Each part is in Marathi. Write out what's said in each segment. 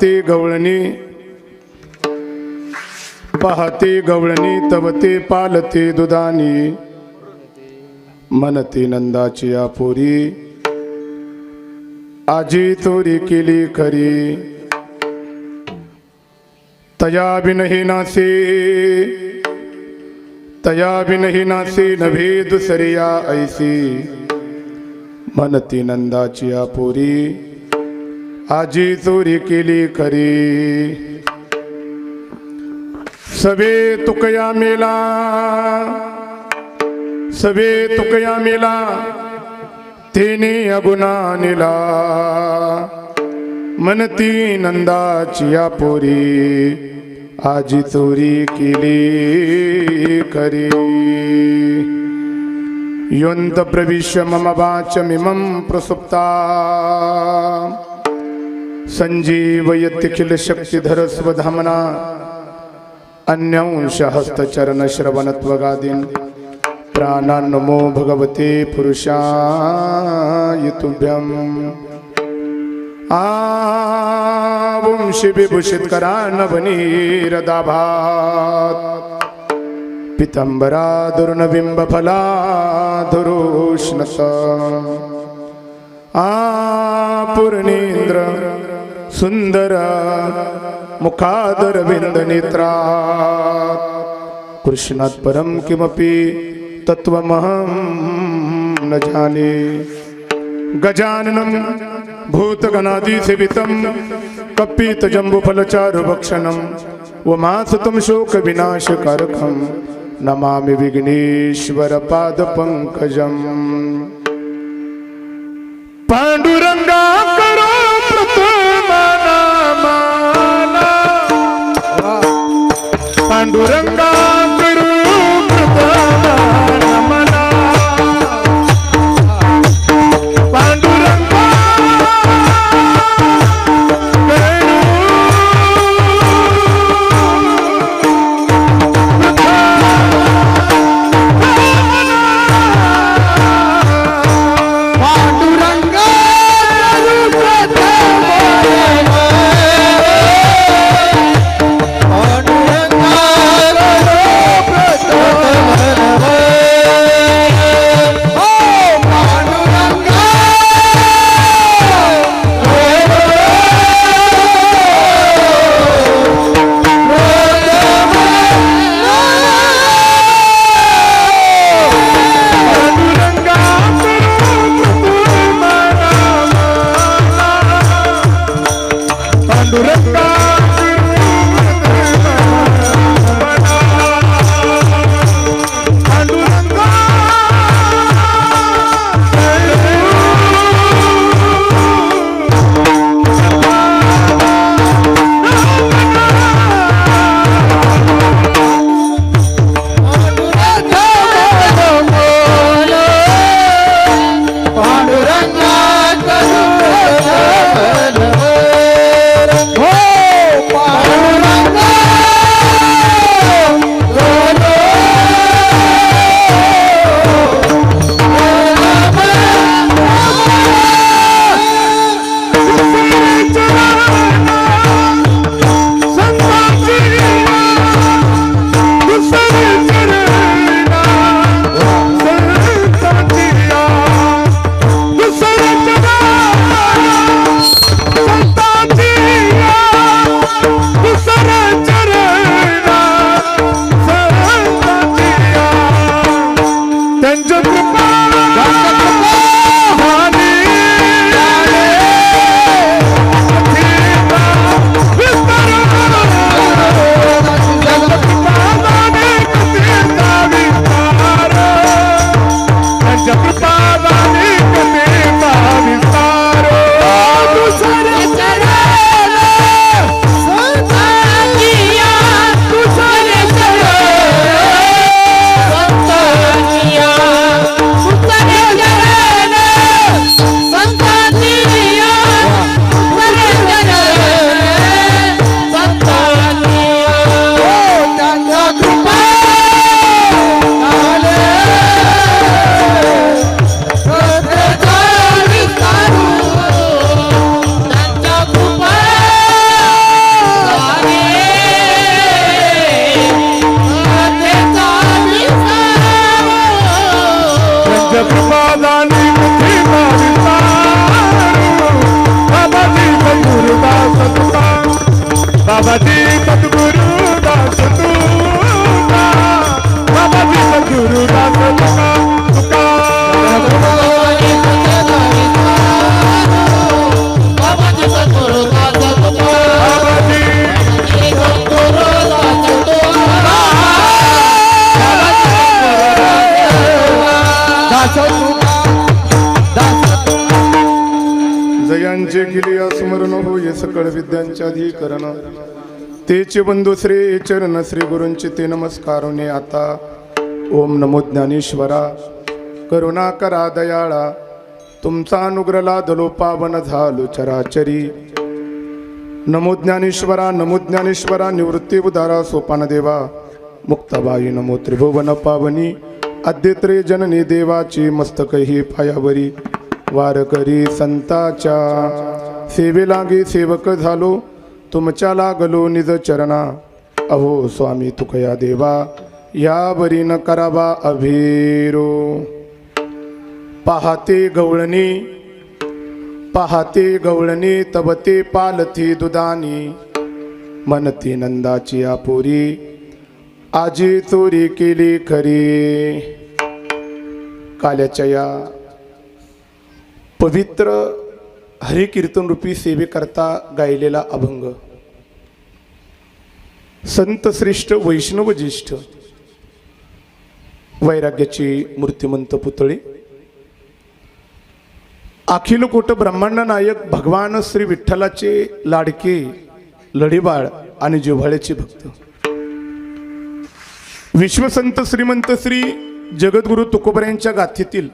ते गवळणी पाहते गवळणी तव ते पालते दुधानी मनते नंदाची आपुरी आजी चोरी केली खरी तया बिनही नासे नभे दुसरिया ऐसी मनती नंदाची आपुरी आजी चोरी केली खरी सबे तुकया मेला तेने अगुना नेला मनती नंदाची आपुरी आजी चोरी केली खरी योऽन्त प्रविश्य मम वाचमिमं प्रसुप्ता संजीवयत्यखिल शक्तिधर स्वधामना अन्यांश हस्तचरण श्रवणत्वगादीन् प्राणान्नमो भगवते पुरुषाय तुभ्यम् वंशी विभूषितकरानवनीरदाभात् पीताम्बरा दुर्नबिम्बफला धुरोष्णस पूर्णेन्द्र सुंदर मुखादर बिंदनेत्रा कृष्णात् परं किमपि तत्त्वमहं न जाने गजाननं भूतगणादिसेवितं कपितजम्बुफलचारुभक्षणं उमासुतं शोकविनाशकारकं नमामि विघ्नेश्वरपादपङ्कजम् पांडुरंगा करो प्रथमाना माना पांडुरंगा करो प्रथमाना माना पांडुरंगा बाबाजी सद्गुरु दास तुका बाबाजी सद्गुरु दास तुका जयांचे गिलिया स्मरण होय सकळ विद्यांचे अधिकरण तेचे बंधू श्री चरण श्री गुरूंचे ते नमस्कारुने आता ओम नमो ज्ञानेश्वरा करुणा करा दयाळा तुमचा अनुग्रह लादलो पावन झालो चराचरी नमो ज्ञानेश्वरा निवृत्ती उदारा सोपान देवा मुक्ताबाई नमो त्रिभुवन पावनी अद्यत्रे जननी देवाची मस्तक ही पायावरी वारकरी संताच्या सेवे लागे सेवक झालो तुमच्या लागलो निज चरणा अहो स्वामी तुकया देवा यावरी न करावा अभेरो पाहते गवळणी तबते पालथी दुधानी मनती नंदाची आपुरी आजी चोरी केली खरी काल्याच्या या पवित्र हरिकीर्तन रूपी सेवेकरता गायलेला अभंग संत श्रेष्ठ वैष्णव ज्येष्ठ वैराग्याची मूर्तिमंत पुतळे अखिल कोट ब्रह्मांड नायक भगवान श्री विठ्ठलाचे लाडके लढीबाळ आणि जिव्हाळ्याचे भक्त विश्वसंत श्रीमंत श्री जगद्गुरु तुकोबऱ्यांच्या गाथेतील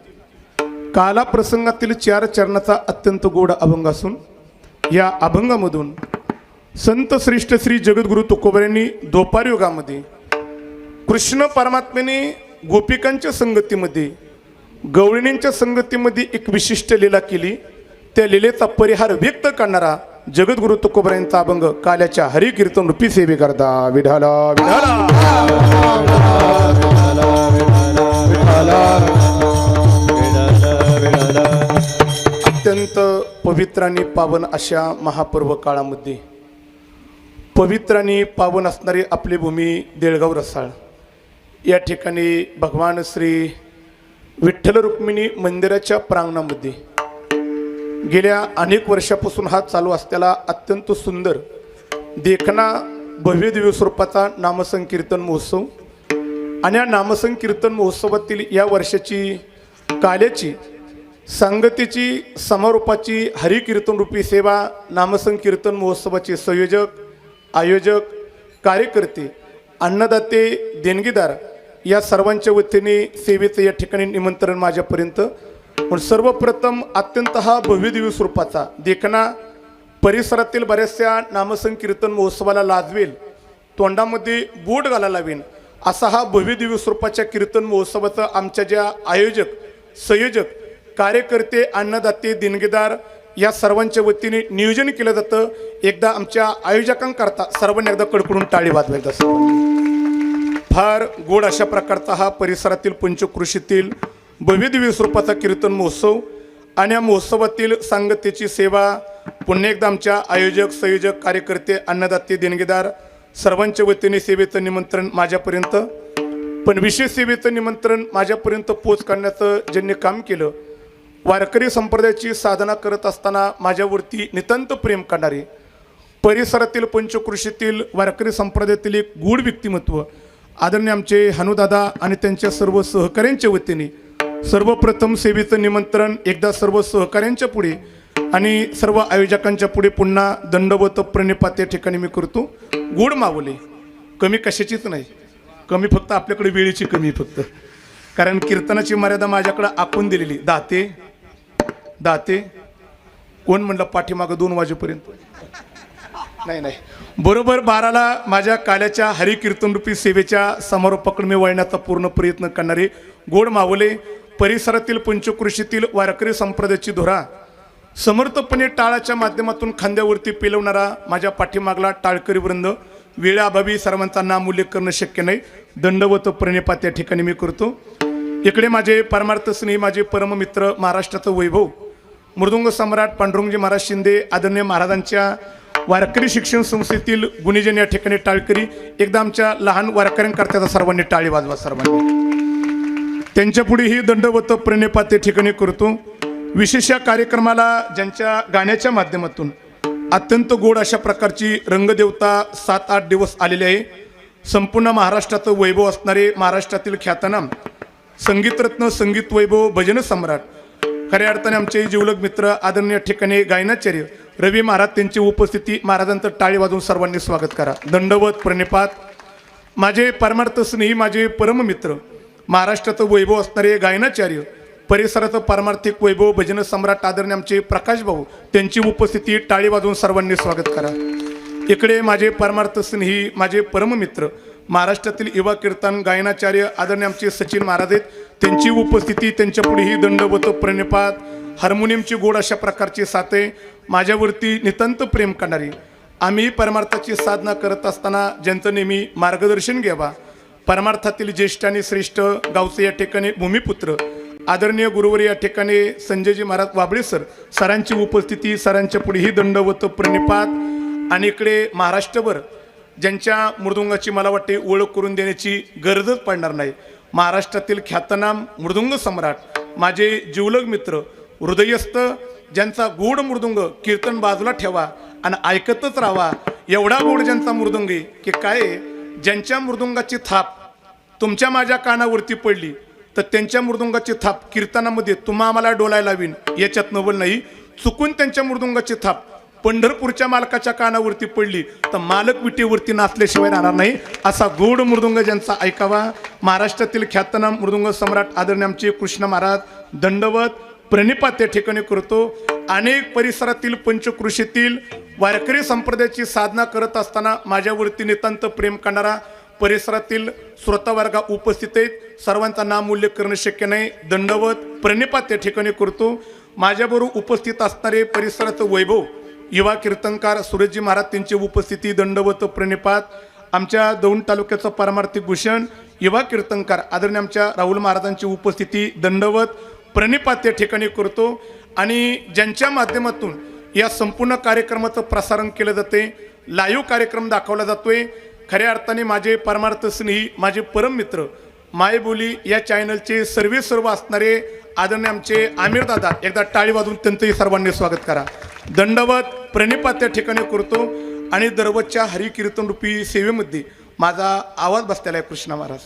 काला प्रसंगातील 4 चरणाचा अत्यंत गोड अभंग असून या अभंगामधून संत श्रेष्ठ श्री जगद्गुरु तुकोबऱ्यांनी द्वापार युगामध्ये कृष्ण परमात्म्याने गोपिकांच्या संगतीमध्ये गवळणींच्या संगतीमध्ये एक विशिष्ट लीला केली त्या लीलेचा परिहार व्यक्त करणारा जगद्गुरु तुकोबऱ्यांचा अभंग काल्याच्या हरिकीर्तन रूपी सेवे करता विठाला अत्यंत पवित्र आणि पावन अशा महापर्व काळामध्ये पवित्र आणि पावन असणारी आपली भूमी देळगाव रसाळ या ठिकाणी भगवान श्री विठ्ठल रुक्मिणी मंदिराच्या प्रांगणामध्ये गेल्या अनेक वर्षापासून हा चालू असलेला अत्यंत सुंदर देखणा भव्य दिव्य स्वरूपाचा नामसंकीर्तन महोत्सव आणि या नामसंकीर्तन महोत्सवातील या वर्षाची काल्याची संगतीची समारोपाची हरिकीर्तन रूपी सेवा नामसंकीर्तन महोत्सवाचे संयोजक आयोजक कार्यकर्ते अन्नदाते देणगीदार या सर्वांच्या वतीने सेवेचं या ठिकाणी निमंत्रण माझ्यापर्यंत पण सर्वप्रथम अत्यंत हा भव्य दिव्य स्वरूपाचा देखणा परिसरातील बऱ्याचशा नामसंकीर्तन महोत्सवाला लाजवेल तोंडामध्ये बोट घालायला लावेल असा हा भव्य दिव्य स्वरूपाच्या कीर्तन महोत्सवाचं आमच्या ज्या आयोजक संयोजक कार्यकर्ते अन्नदाते देणगीदार या सर्वांच्या वतीने नियोजन केलं जातं एकदा आमच्या आयोजकांकरता सर्वांनी एकदा कडकडून टाळी वाजवायचं असं फार गोड अशा प्रकारचा हा परिसरातील पंचक्रोशीतील भव्य दिव्य स्वरूपाचा कीर्तन महोत्सव आणि या महोत्सवातील सांगतेची सेवा पुन्हा एकदा आमच्या आयोजक संयोजक कार्यकर्ते अन्नदाते देणगीदार सर्वांच्या वतीने सेवेचं निमंत्रण माझ्यापर्यंत पण विशेष सेवेचं निमंत्रण माझ्यापर्यंत पोच करण्याचं ज्यांनी काम केलं वारकरी संप्रदायाची साधना करत असताना माझ्यावरती नितांत प्रेम करणारे परिसरातील पंचक्रोशीतील वारकरी संप्रदायातील एक गूढ व्यक्तिमत्व आदरणीय आमचे हनुदादा आणि त्यांच्या सर्व सहकाऱ्यांच्या वतीने सर्वप्रथम सेवेचं निमंत्रण एकदा सर्व सहकाऱ्यांच्या पुढे आणि सर्व आयोजकांच्या पुढे पुन्हा दंडवत प्रणिपात या ठिकाणी मी करतो गोड मावले कमी कशाचीच नाही कमी फक्त आपल्याकडे वेळेची कमी फक्त कारण कीर्तनाची मर्यादा माझ्याकडे आखून दिलेली दाते कोण म्हणलं पाठीमागं 2 वाजेपर्यंत नाही बरोबर 12ला माझ्या काल्याच्या हरिकीर्तन रूपी सेवेच्या समारोपाकडे मी वळण्याचा पूर्ण प्रयत्न करणारे गोड मावले परिसरातील पंचक्रोशीतील वारकरी संप्रदायाची धुरा समर्थपणे टाळाच्या माध्यमातून खांद्यावरती पेलवणारा माझ्या पाठीमागला टाळकरी वृंद वेळाअभावी सर्वांचा नाम उल्लेख करणं शक्य नाही दंडवत प्रणिपात या ठिकाणी मी करतो इकडे माझे परमार्थ स्नेही माझे परममित्र महाराष्ट्राचं वैभव मृदुंग सम्राट पांडुरंगजी महाराज शिंदे आदरणीय महाराजांच्या वारकरी शिक्षण संस्थेतील गुणीजन या ठिकाणी टाळकरी, एकदा आमच्या लहान वारकऱ्यांकरता सर्वांनी टाळी वाजवा सर्वांनी. त्यांच्या पुढेही दंडवत प्रणिपात या ठिकाणी करतो. विशेष या कार्यक्रमाला ज्यांच्या गाण्याच्या माध्यमातून अत्यंत गोड अशा प्रकारची रंगदेवता 7-8 दिवस आलेली आहे. संपूर्ण महाराष्ट्राचं वैभव असणारे महाराष्ट्रातील ख्यातनाम संगीतरत्न, संगीत वैभव, भजन सम्राट, खऱ्या अर्थाने आमचे जीवलग मित्र आदरणीय ठिकाणी गायनाचार्य रवी महाराज, त्यांची उपस्थिती महाराजांचं टाळी वाजवून सर्वांनी स्वागत करा. दंडवत प्रणिपात. माझे परमार्थ स्नेही, माझे परममित्र, महाराष्ट्राचं वैभव असणारे गायनाचार्य, परिसराचं पारमार्थिक वैभव, भजन सम्राट आदरणीय आमचे प्रकाश भाऊ, त्यांची उपस्थिती टाळी वाजवून सर्वांनी स्वागत करा. इकडे माझे परमार्थ स्नेही, माझे परममित्र, महाराष्ट्रातील युवा कीर्तन गायनाचार्य आदरणीय आमचे सचिन महाराज आहेत, त्यांची उपस्थिती, त्यांच्या पुढेही दंडवत प्रणिपात. हार्मोनियमची गोड अशा प्रकारची साथे, माझ्यावरती नितांत प्रेम करणारी, आम्ही परमार्थाची साधना करत असताना ज्यांचं नेहमी मार्गदर्शन घ्यावा, परमार्थातील ज्येष्ठ आणि श्रेष्ठ गावचे या ठिकाणी भूमिपुत्र आदरणीय गुरुवर या ठिकाणी संजयजी महाराज वाबळे सरांची उपस्थिती, सरांच्या पुढेही दंडवत प्रणिपात. आणि इकडे महाराष्ट्रभर ज्यांच्या मृदुंगाची मला वाटते ओळख करून देण्याची गरजच पडणार नाही, महाराष्ट्रातील ख्यातनाम मृदुंग सम्राट, माझे जीवलग मित्र, हृदयस्थ, ज्यांचा गोड मृदुंग कीर्तन बाजूला ठेवा आणि ऐकतच राहावा, एवढा गोड ज्यांचा मृदुंग आहे की काय, ज्यांच्या मृदुंगाची थाप तुमच्या माझ्या कानावरती पडली तर त्यांच्या मृदुंगाची थाप कीर्तनामध्ये तुम्हा आम्हाला डोलायला लावीन, याच्यात नवल नाही. चुकून त्यांच्या मृदुंगाची थाप पंढरपूरच्या मालकाच्या कानावरती पडली तर मालक विटेवरती नाचल्याशिवाय राहणार नाही, असा गोड मृदुंग ज्यांचा ऐकावा. महाराष्ट्रातील ख्यातनाम मृदुंग सम्राट आदरणीय आमचे कृष्ण महाराज, दंडवत प्रणिपात या ठिकाणी करतो. अनेक परिसरातील पंचकृषीतील वारकरी संप्रदायाची साधना करत असताना माझ्यावरती नितांत प्रेम करणारा परिसरातील श्रोतावर्ग उपस्थित आहेत, सर्वांचा नाम उल्लेख करणं शक्य नाही. दंडवत प्रणिपात या ठिकाणी करतो. माझ्याबरोबर उपस्थित असणारे परिसराचं वैभव युवा कीर्तनकार सूरजजी महाराज, त्यांची उपस्थिती, दंडवत प्रणिपात. आमच्या दौंड तालुक्याचं पारमार्थिक भूषण युवा कीर्तनकार आदरणीय आमच्या राहुल महाराजांची उपस्थिती, दंडवत प्रणिपात या ठिकाणी करतो. आणि ज्यांच्या माध्यमातून या संपूर्ण कार्यक्रमाचं प्रसारण केलं जाते, लाईव्ह कार्यक्रम दाखवला जातोय, खऱ्या अर्थाने माझे परमार्थ स्नेही, माझे परम मित्र, मायबोली या चॅनलचे सर्व असणारे आदरणीय आमचे आमिर दादा, एकदा टाळी वाजवून त्यांचंही सर्वांनी स्वागत करा. दंडवत प्रणिपात त्या ठिकाणी करतो. आणि दररोजच्या हरिकीर्तन रूपी सेवेमध्ये माझा आवाज बसलेला आहे कृष्ण महाराज,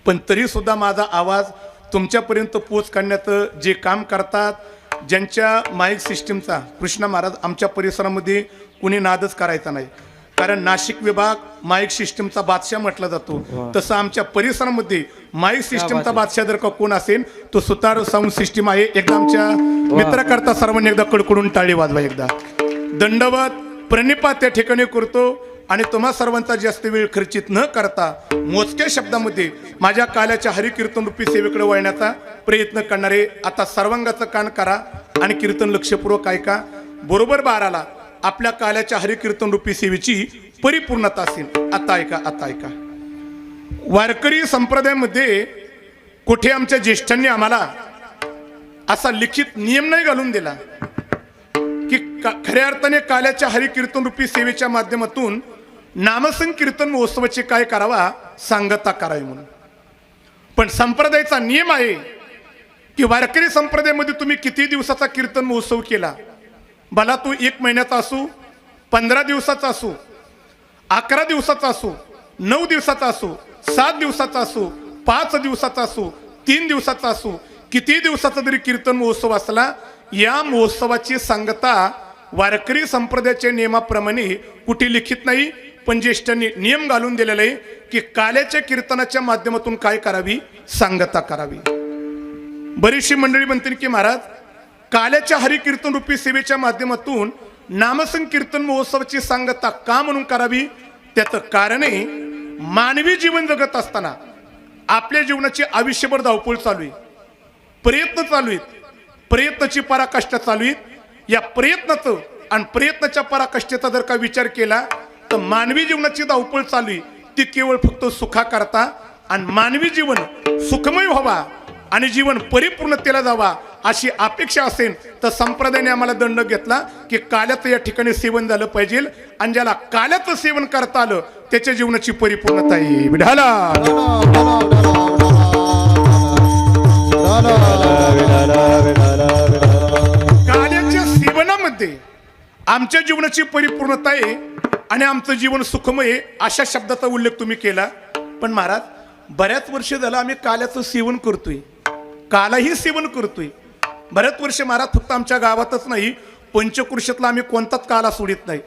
पण तरीसुद्धा माझा आवाज तुमच्यापर्यंत पोच करण्याचं जे काम करतात, ज्यांच्या माईक सिस्टीमचा कृष्ण महाराज आमच्या परिसरामध्ये कुणी नादच करायचा नाही, कारण नाशिक विभाग माईक सिस्टीमचा बादशाह म्हटला जातो, तसं आमच्या परिसरामध्ये माईक सिस्टीमचा बादशाह जर का कोण असेल तो सुतार साऊंड सिस्टीम आहे. एकदा आमच्या मित्राकरता सर्वांनी एकदा कडकडून टाळी वाजवा. एकदा दंडवत प्रणिपात त्या ठिकाणी करतो. आणि तुम्हा सर्वांचा जास्त वेळ खर्चित न करता मोजक्या शब्दामध्ये माझ्या काल्याच्या हरिकीर्तन रूपी सेवेकडे वळण्याचा प्रयत्न करणारे आता सर्वांगाचं कान करा आणि कीर्तन लक्षपूर्वक ऐका. बरोबर 12ला आपल्या काल्याच्या हरिकीर्तन रूपी सेवेची परिपूर्णता असेल. आता ऐका, आता ऐका. वारकरी संप्रदायामध्ये कुठे आमच्या ज्येष्ठांनी आम्हाला असा लिखित नियम नाही घालून दिला की खऱ्या अर्थाने काल्याच्या हरिकीर्तन रूपी सेवेच्या माध्यमातून नामसंकीर्तन महोत्सवाची काय करावा, सांगता करावी म्हणून. पण संप्रदायाचा नियम आहे की वारकरी संप्रदायामध्ये तुम्ही किती दिवसाचा कीर्तन महोत्सव केला, भला तो 1 महिन्याचा असू, 15 दिवसाचा असू, 11 दिवसाचा असू, 9 दिवसाचा असू, 7 दिवसाचा असू, 5 दिवसाचा असू, 3 दिवसाचा असू, किती दिवसाचा जरी कीर्तन महोत्सव असला, या महोत्सवाची सांगता वारकरी संप्रदायाच्या नियमाप्रमाणे कुठे लिखित नाही, पण ज्येष्ठांनी नियम घालून दिलेला आहे की काल्याच्या कीर्तनाच्या माध्यमातून काय करावी, सांगता करावी. बरीचशी मंडळी म्हणतील की महाराज काल्याच्या हरिकीर्तन रूपी सेवेच्या माध्यमातून नामसंकीर्तन महोत्सवाची सांगता का म्हणून करावी. त्याचं कारण आहे, मानवी जीवन जगत असताना आपल्या जीवनाची आयुष्यभर धावपळ चालू आहे, प्रयत्न चालू आहेत, प्रयत्नाची पराकाष्ठा चालू आहेत. या प्रयत्नाचं आणि प्रयत्नाच्या पराकाष्ठेचा जर का विचार केला तर मानवी जीवनाची धावपळ चालू आहे ती केवळ फक्त सुखा करता. आणि मानवी जीवन सुखमय व्हावा, आणि जीवन परिपूर्णतेला जावा अशी अपेक्षा असेल तर संप्रदायाने आम्हाला दंड घेतला की काल्याचं या ठिकाणी सेवन झालं पाहिजे आणि ज्याला काल्याचं सेवन करता आलं त्याच्या जीवनाची परिपूर्णता येईल. विढाला काल्याच्या सेवनामध्ये आमच्या जीवनाची परिपूर्णता आहे आणि आमचं जीवन सुखमय आहे अशा शब्दाचा उल्लेख तुम्ही केला. पण महाराज बऱ्याच वर्ष झालं आम्ही काल्याचं सेवन करतोय, कालाही सेवन करतोय बऱ्याच वर्ष महाराज. फक्त आमच्या गावातच नाही पंचकृषीतला आम्ही कोणताच काला सोडित नाही.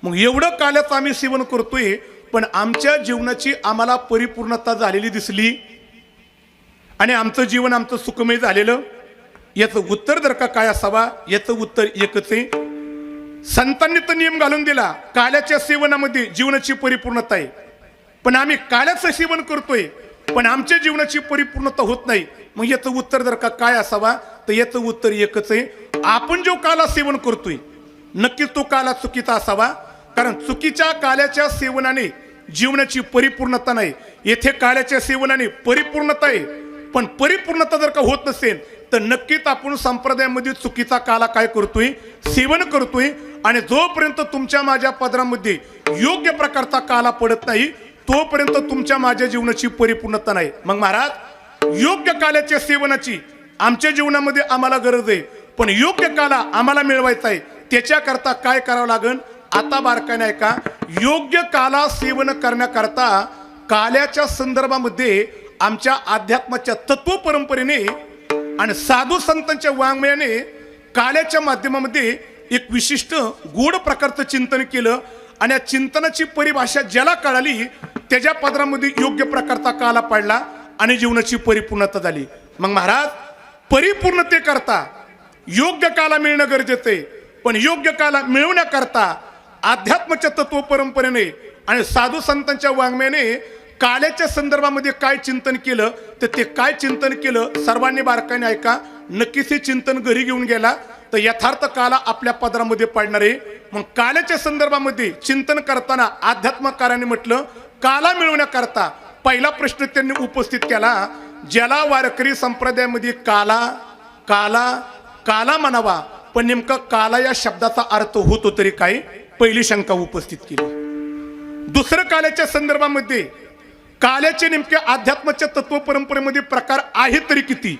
मग एवढं काल्याचं आम्ही सेवन करतोय पण आमच्या जीवनाची आम्हाला परिपूर्णता झालेली दिसली आणि आमचं जीवन आमचं सुखमय झालेलं. याचं उत्तर जर का काय असावा, याचं उत्तर एकच आहे. संतांनी तर नियम घालून दिला काल्याच्या सेवनामध्ये जीवनाची परिपूर्णता आहे, पण आम्ही काल्याचं सेवन करतोय पण आमच्या जीवनाची परिपूर्णता होत नाही. मग याचं उत्तर जर का काय असावा तर याचं उत्तर एकच आहे. आपण जो काला सेवन करतोय नक्कीच तो काला चुकीचा असावा, कारण चुकीच्या काल्याच्या सेवनाने जीवनाची परिपूर्णता नाही. येथे काल्याच्या सेवनाने परिपूर्णता आहे, पण परिपूर्णता जर का होत नसेल तर नक्कीच आपण संप्रदायामध्ये चुकीचा काला काय करतोय, सेवन करतोय. आणि जोपर्यंत तुमच्या माझ्या पदरामध्ये योग्य प्रकारचा काला पडत नाही तोपर्यंत तुमच्या माझ्या जीवनाची परिपूर्णता नाही. मग महाराज योग्य काल्याच्या सेवनाची आमच्या जीवनामध्ये आम्हाला गरज आहे, पण योग्य काला आम्हाला मिळवायचा आहे त्याच्याकरता काय करावं लागेल आता बारकाईने ऐका. योग्य काला सेवन करण्याकरता काल्याच्या संदर्भामध्ये आमच्या अध्यात्माच्या तत्व परंपरेने आणि साधू संतांच्या वाङ्मयाने काल्याच्या माध्यमामध्ये एक विशिष्ट गोड प्रकारचं चिंतन केलं आणि या चिंतनाची परिभाषा ज्याला कळाली त्याच्या पदरामध्ये योग्य प्रकारचा काला पडला आणि जीवनाची परिपूर्णता झाली. मग महाराज परिपूर्णतेकरता योग्य काला मिळणं गरजेचं आहे, पण योग्य काला मिळवण्याकरता अध्यात्माच्या तत्व परंपरेने आणि साधू संतांच्या वाङ्मयाने काल्याच्या संदर्भामध्ये काय चिंतन केलं तर ते काय चिंतन केलं सर्वांनी बारकाईने ऐका. नक्कीच हे चिंतन घरी घेऊन गेला तर यथार्थ काला आपल्या पदरामध्ये पडणार आहे. मग काल्याच्या संदर्भामध्ये चिंतन करताना अध्यात्मकारांनी म्हटलं काला मिळवण्याकरता पहिला प्रश्न त्यांनी उपस्थित केला, ज्याला वारकरी संप्रदायामध्ये काला काला काला म्हणावा पण नेमका काला या शब्दाचा अर्थ होतो तरी काय, पहिली शंका उपस्थित केली. दुसरं काल्याच्या संदर्भामध्ये काल्याचे नेमके अध्यात्माच्या तत्व परंपरेमध्ये प्रकार आहे तरी किती,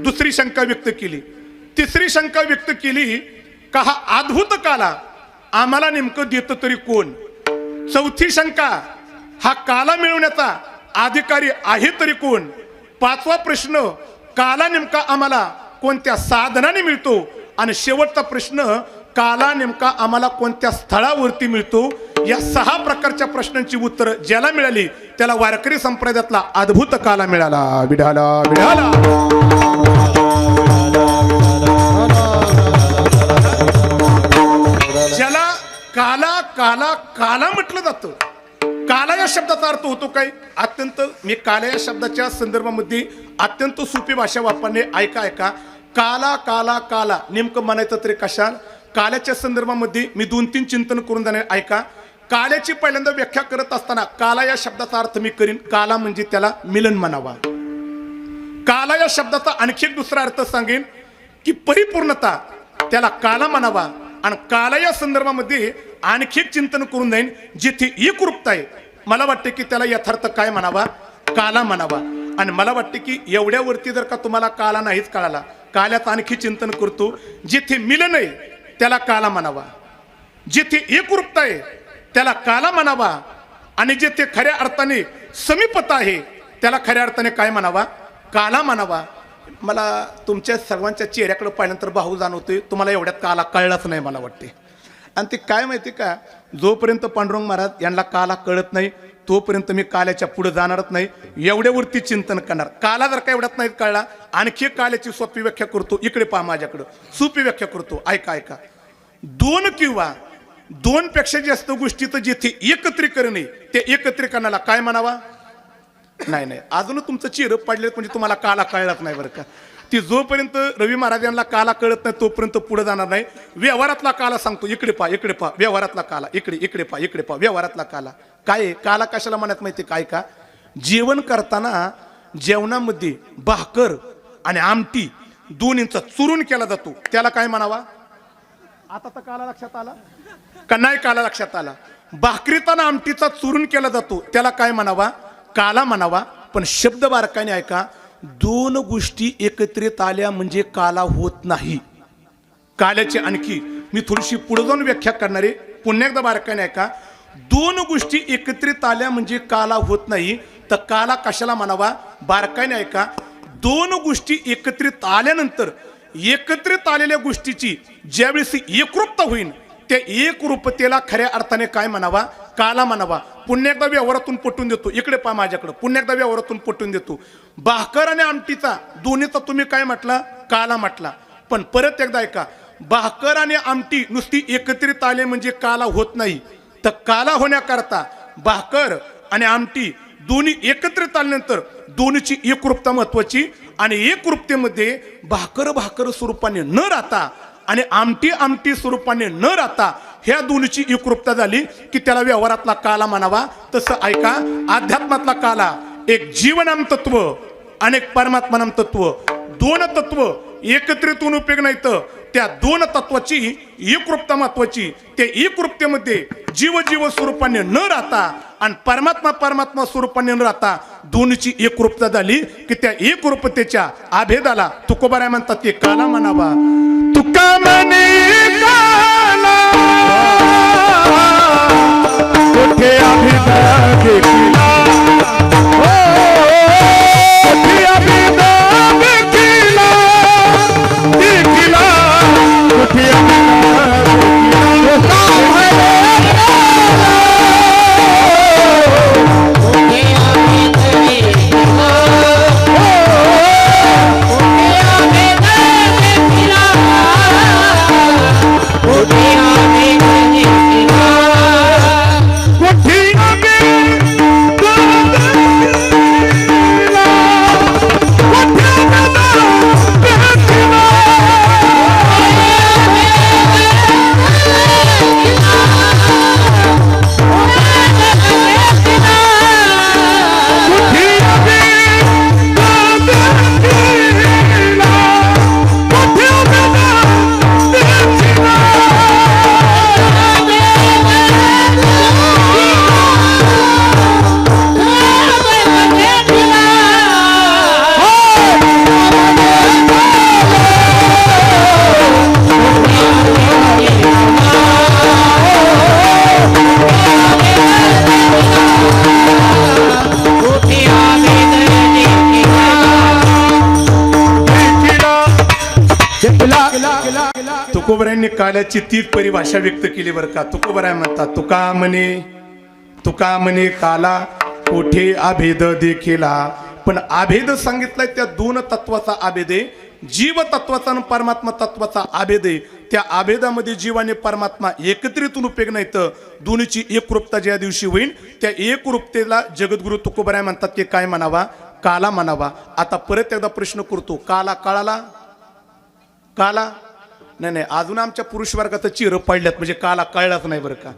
दुसरी शंका व्यक्त केली. तिसरी शंका व्यक्त केली का हा अद्भुत काला आम्हाला नेमकं देतं तरी कोण. चौथी शंका हा काला मिळवण्याचा अधिकारी आहे तरी कोण. पाचवा प्रश्न काला नेमका आम्हाला कोणत्या साधनाने मिळतो. आणि शेवटचा प्रश्न काला नेमका आम्हाला कोणत्या स्थळावरती मिळतो. या 6 प्रकारच्या प्रश्नांची उत्तर ज्याला मिळाली त्याला वारकरी संप्रदायातला अद्भुत काला मिळाला. विढाला विढाला ज्याला काला काला काला म्हटलं जातं. काला या शब्दाचा अर्थ होतो काय, अत्यंत मी काला या शब्दाच्या संदर्भामध्ये अत्यंत सोपी भाषा वापरणे. ऐका ऐका काला काला काला नेमकं म्हणायचं तरी कशा. काल्याच्या संदर्भामध्ये मी 2-3 चिंतन करून जाणार. ऐका काल्याची पहिल्यांदा व्याख्या करत असताना काला या शब्दाचा अर्थ मी करीन. काला म्हणजे त्याला मिलन म्हणावा. काला या शब्दाचा आणखी एक दुसरा अर्थ सांगेन की परिपूर्णता, त्याला काला म्हणावा. आणि काला या संदर्भामध्ये आणखी एक चिंतन करून जाईन जिथे एकरूपता आहे. मला वाटते की त्याला यथार्थ काय म्हणावा, काला म्हणावा. आणि मला वाटते की एवढ्यावरती जर का तुम्हाला काला नाहीच कळाला, काल्यात आणखी चिंतन करतो. जिथे मिलन आहे त्याला काला म्हणावा, जिथे एकरूपता आहे त्याला काला म्हणावा, आणि जिथे खऱ्या अर्थाने समीपता आहे त्याला खऱ्या अर्थाने काय म्हणावा, काला म्हणावा. मला तुमच्या सर्वांच्या चेहऱ्याकडे पाहिल्यानंतर भाऊ जाणवतोय तुम्हाला एवढ्यात काला कळलाच नाही मला वाटते. आणि ते काय माहिती का, जोपर्यंत पांडुरंग महाराज यांना काला कळत नाही तोपर्यंत मी काल्याच्या पुढे जाणारच नाही. एवढ्यावरती चिंतन करणार. काला जर का एवढ्यात नाही कळला आणखी काल्याची सोपी व्याख्या करतो. इकडे पहा माझ्याकडं सोपी व्याख्या करतो. ऐका ऐका 2 किंवा 2 पेक्षा जास्त गोष्टी तर जिथे एकत्रीकरण आहे ते एकत्रीकरणाला काय म्हणावा. नाही नाही अजून तुमचं चेहरं पडले म्हणजे तुम्हाला काला कळलाच नाही बरं का. ती जोपर्यंत रवी महाराज यांना काला कळत नाही तोपर्यंत पुढे जाणार नाही. व्यवहारातला काला सांगतो. इकडे पहा इकडे पहा व्यवहारातला काला. इकडे इकडे पहा इकडे पहा व्यवहारातला काला. काय काला कशाला म्हणत माहिती काय का, जेवण करताना जेवणामध्ये भाकर आणि आमटी दोन्हींचा चुरून केला जातो त्याला काय म्हणावा? आता तर काला लक्षात आला का नाही? काला लक्षात आला. भाकरीत आणि आमटीचा चुरून केला जातो त्याला काय म्हणावा? काला म्हणावा. पण शब्द बारकाने ऐका, दोन गोष्टी एकत्रित आल्या म्हणजे काला होत नाही. काल्याची आणखी मी थोडीशी पुढे जाऊन व्याख्या करणारे, पुन्हा एकदा बारकाने ऐका. दोन गोष्टी एकत्रित आल्या म्हणजे काला होत नाही, तर काला कशाला म्हणावा? बारकाने ऐका. दोन गोष्टी एकत्रित आल्यानंतर एकत्रित आलेल्या गोष्टीची ज्यावेळेस एकरूपता होईल त्या एकरूपतेला खऱ्या अर्थाने काय म्हणावा? काला म्हणावा. पुन्हा एकदा व्यवहारातून पटवून देतो, इकडे पहा माझ्याकडे, पुन्हा एकदा व्यवहारातून पटवून देतो. भाकर आणि आमटीचा दोन्हीचा तुम्ही काय म्हटला? काला म्हटला. पण परत एकदा ऐका, भाकर आणि आमटी नुसती एकत्रित आले म्हणजे काला होत नाही, तर काला होण्याकरता भाकर आणि आमटी दोन्ही एकत्रित आल्यानंतर दोन्हीची एकरूपता महत्वाची. आणि एकरूपतेमध्ये भाकर भाकर स्वरूपाने न राहता आणि आमटी आमटी स्वरूपाने न राहता ह्या दोन्हीची एकरूपता झाली की त्याला व्यवहारातला काला म्हणावा. तसं ऐका, अध्यात्मातला काला एक जीवनाम तत्व आणि एक परमात्मानाम तत्व, दोन तत्व एकत्रित होऊन उपयोग नाही, तर त्या दोन तत्वाची एकरूपता महत्वाची. त्या एकरूपतेमध्ये जीव जीव स्वरूपाने न राहता आणि परमात्मा परमात्मा स्वरूपाने न राहता दोन्हीची एकरूपता झाली की त्या एकरूपतेच्या आभेदाला तुकोबाराय म्हणतात की काला म्हणावा. तुका म्हणे काला कुठे अभिदा देखिला, कुठे अभिदा देखिला, देखिला कुठे तुकोबरायांनी काल्याची तीच परिभाषा व्यक्त केली बरं का. तुकोबराय म्हणतात तुका म्हणे काला कोठे आभेद देखिला. पण आभेद सांगितलाय त्या दोन तत्वाचा आभेद आहे, जीव तत्वाचा आणि परमात्मा तत्वाचा आभेद आहे. त्या आभेदामध्ये जीव आणि परमात्मा एकत्रितून उपयोग नाही, तर दोन्हीची एकरूपता ज्या दिवशी होईल त्या एकरूपतेला जगद्गुरु तुकोबराय म्हणतात की काय म्हणावा? काला म्हणावा. आता परत एकदा प्रश्न करतो, काला कळाला? काला नाही, अजून आमच्या पुरुष वर्गात चिरं पडल्यात म्हणजे काला कळलाच नाही बरं का.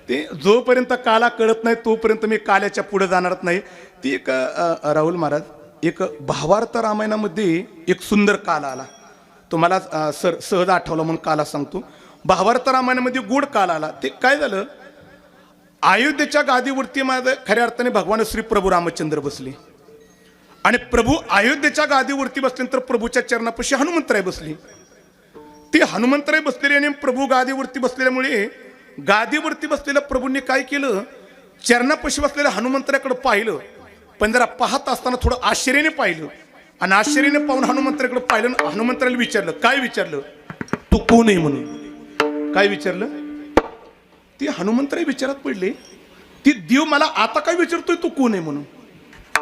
ते जोपर्यंत काला कळत नाही तोपर्यंत मी काल्याच्या पुढे जाणारच नाही. ती एक राहुल महाराज, एक भावार्थ रामायणामध्ये एक सुंदर काला आला, तुम्हाला सहज आठवलं म्हणून काला सांगतो. भावार्थ रामायणामध्ये गोड काला आला. ते काय झालं, अयोध्येच्या गादीवरती माझं खऱ्या अर्थाने भगवान श्री प्रभू रामचंद्र बसले आणि प्रभू अयोध्येच्या गादीवरती बसल्यानंतर प्रभूच्या चरणापाशी हनुमंतराय बसली. ते हनुमंतराय बसलेले आणि प्रभू गादीवरती बसलेल्यामुळे गादीवरती बसलेल्या प्रभूंनी काय केलं, चरणापाशी बसलेल्या हनुमंतराकडे पाहिलं, पण जरा पाहत असताना थोडं आश्चर्याने पाहिलं आणि आश्चर्याने पाहून हनुमंतराकडे पाहिलं. हनुमंतराला विचारलं, काय विचारलं? तू कोण आहे म्हणून. काय विचारलं? ती हनुमंतराय विचारात पडले, ती देव मला आता काय विचारतोय तू कोण आहे म्हणून.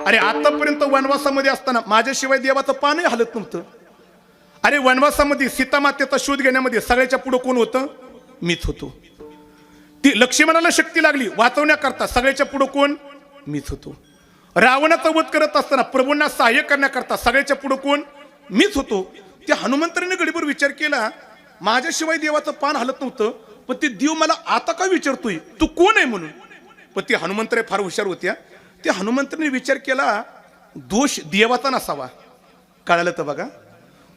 अरे आतापर्यंत वनवासामध्ये असताना माझ्याशिवाय देवाचं पानही हलत नव्हतं. अरे वनवासामध्ये सीतामातेचा शोध घेण्यामध्ये सगळ्याच्या पुढे कोण होतं? मीच होतो. ती लक्ष्मणाला शक्ती लागली वाचवण्याकरता सगळ्याच्या पुढे कोण? मीच होतो. रावणाचा वध करत असताना प्रभूंना सहाय्य करण्याकरता सगळ्याच्या पुढे कोण? मीच होतो. त्या हनुमंतराने गडीभर विचार केला, माझ्याशिवाय देवाचं पान हलत नव्हतं, पण ते देव मला आता काय विचारतोय तू कोण आहे म्हणून. पण ती हनुमंतरे फार हुशार होत्या. त्या हनुमंतराने विचार केला, दोष देवाचा नसावा, कळालं तर बघा,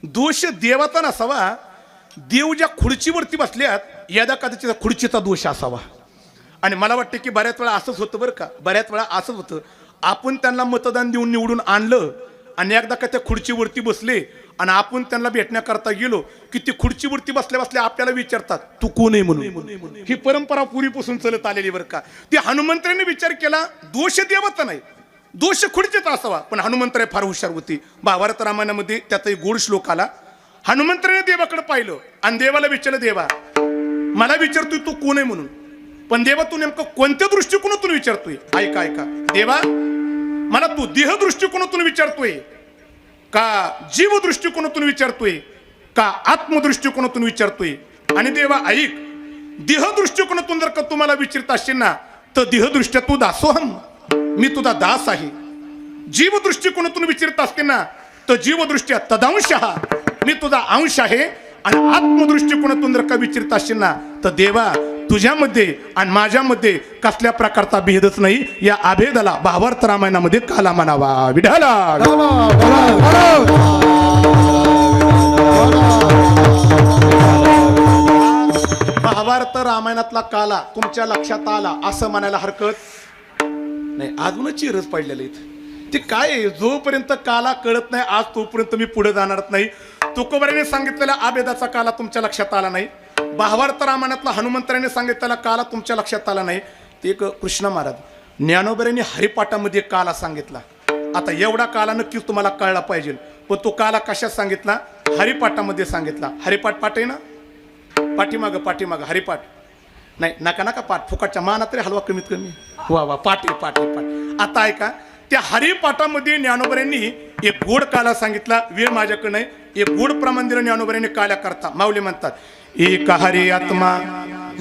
दोष देवाचा नसावा, देव ज्या खुर्चीवरती बसल्यात यदा कदाचित खुर्चीचा दोष असावा. आणि मला वाटतं की बऱ्याच वेळा असंच होतं बरं का, बऱ्याच वेळा असंच होतं. आपण त्यांना मतदान देऊन निवडून आणलं आणि एकदा का त्या खुर्चीवरती बसले आणि आपण त्यांना भेटण्याकरता गेलो की ती खुर्चीवरती बसल्या बसल्या आपल्याला विचारतात तू कोण आहे म्हणून. ही परंपरा पूर्वीपासून चालत आलेली बरं का. ती हनुमंतांनी विचार केला, दोष देवाचा नाही, दोष खुर्चीचा असावा. पण हनुमंतराय फार हुशार होती. महाभारत रामायणामध्ये त्याचा एक गोड श्लोक आला. हनुमंतराने देवाकडे पाहिलं आणि देवाला विचारलं, देवा मला विचारतोय तू कोण आहे म्हणून, पण देवा तू नेमकं कोणत्या दृष्टिकोनातून विचारतोय. ऐका ऐका, देवा मला तू देह दृष्टिकोनातून विचारतोय का जीव दृष्टिकोनातून विचारतोय का आत्मदृष्टिकोनातून विचारतोय. आणि देवा ऐक, देह दृष्टिकोनातून जर का तुम्हाला विचारत असशील ना तर देहदृष्ट्या तू दासोहम, मी तुझा दास आहे. जीव दृष्टिकोनातून विचारत असते ना तर जीवदृष्ट्या तदांशः, मी तुझा अंश आहे. आणि आत्मदृष्टिकोनातून जर का विचारत असशील ना तर देवा तुझ्यामध्ये आणि माझ्यामध्ये कसल्या प्रकारचा भेदच नाही. या अभेदाला भावार्थ रामायणामध्ये काला म्हणावा. विढाला महाभारत रामायणातला काला तुमच्या लक्षात आला असं म्हणायला हरकत नाही. अजूनच चिरच पडलेले आहेत ते काय आहे, जोपर्यंत काला कळत नाही आज तोपर्यंत मी पुढे जाणार नाही. तुकोबाराने सांगितलेला अभेदाचा काला तुमच्या लक्षात आला नाही. भावार्थ रामायणातला हनुमंतराने सांगितलेला काला तुमच्या लक्षात आला नाही. ते एक कृष्ण महाराज ज्ञानोबराने हरिपाठामध्ये काला सांगितला. आता एवढा काला नक्कीच तुम्हाला कळला पाहिजे, पण तो काला कशात सांगितला? हरिपाठामध्ये सांगितला. हरिपाठ पाठ आहे ना, पाठीमाग हरिपाठ नाही, नका नका पाठ, फुकटच्या माना तरी हलवा कमीत कमी. वा वा, पाठ पाठ. आता ऐका, त्या हरिपाठामध्ये ज्ञानोबरांनी एक गोड काला सांगितला. वेळ माझ्याकडे नाही. एक गोड प्रमाण ज्ञानोबरांनी काल्या करता. माऊली म्हणतात एक हरी आत्मा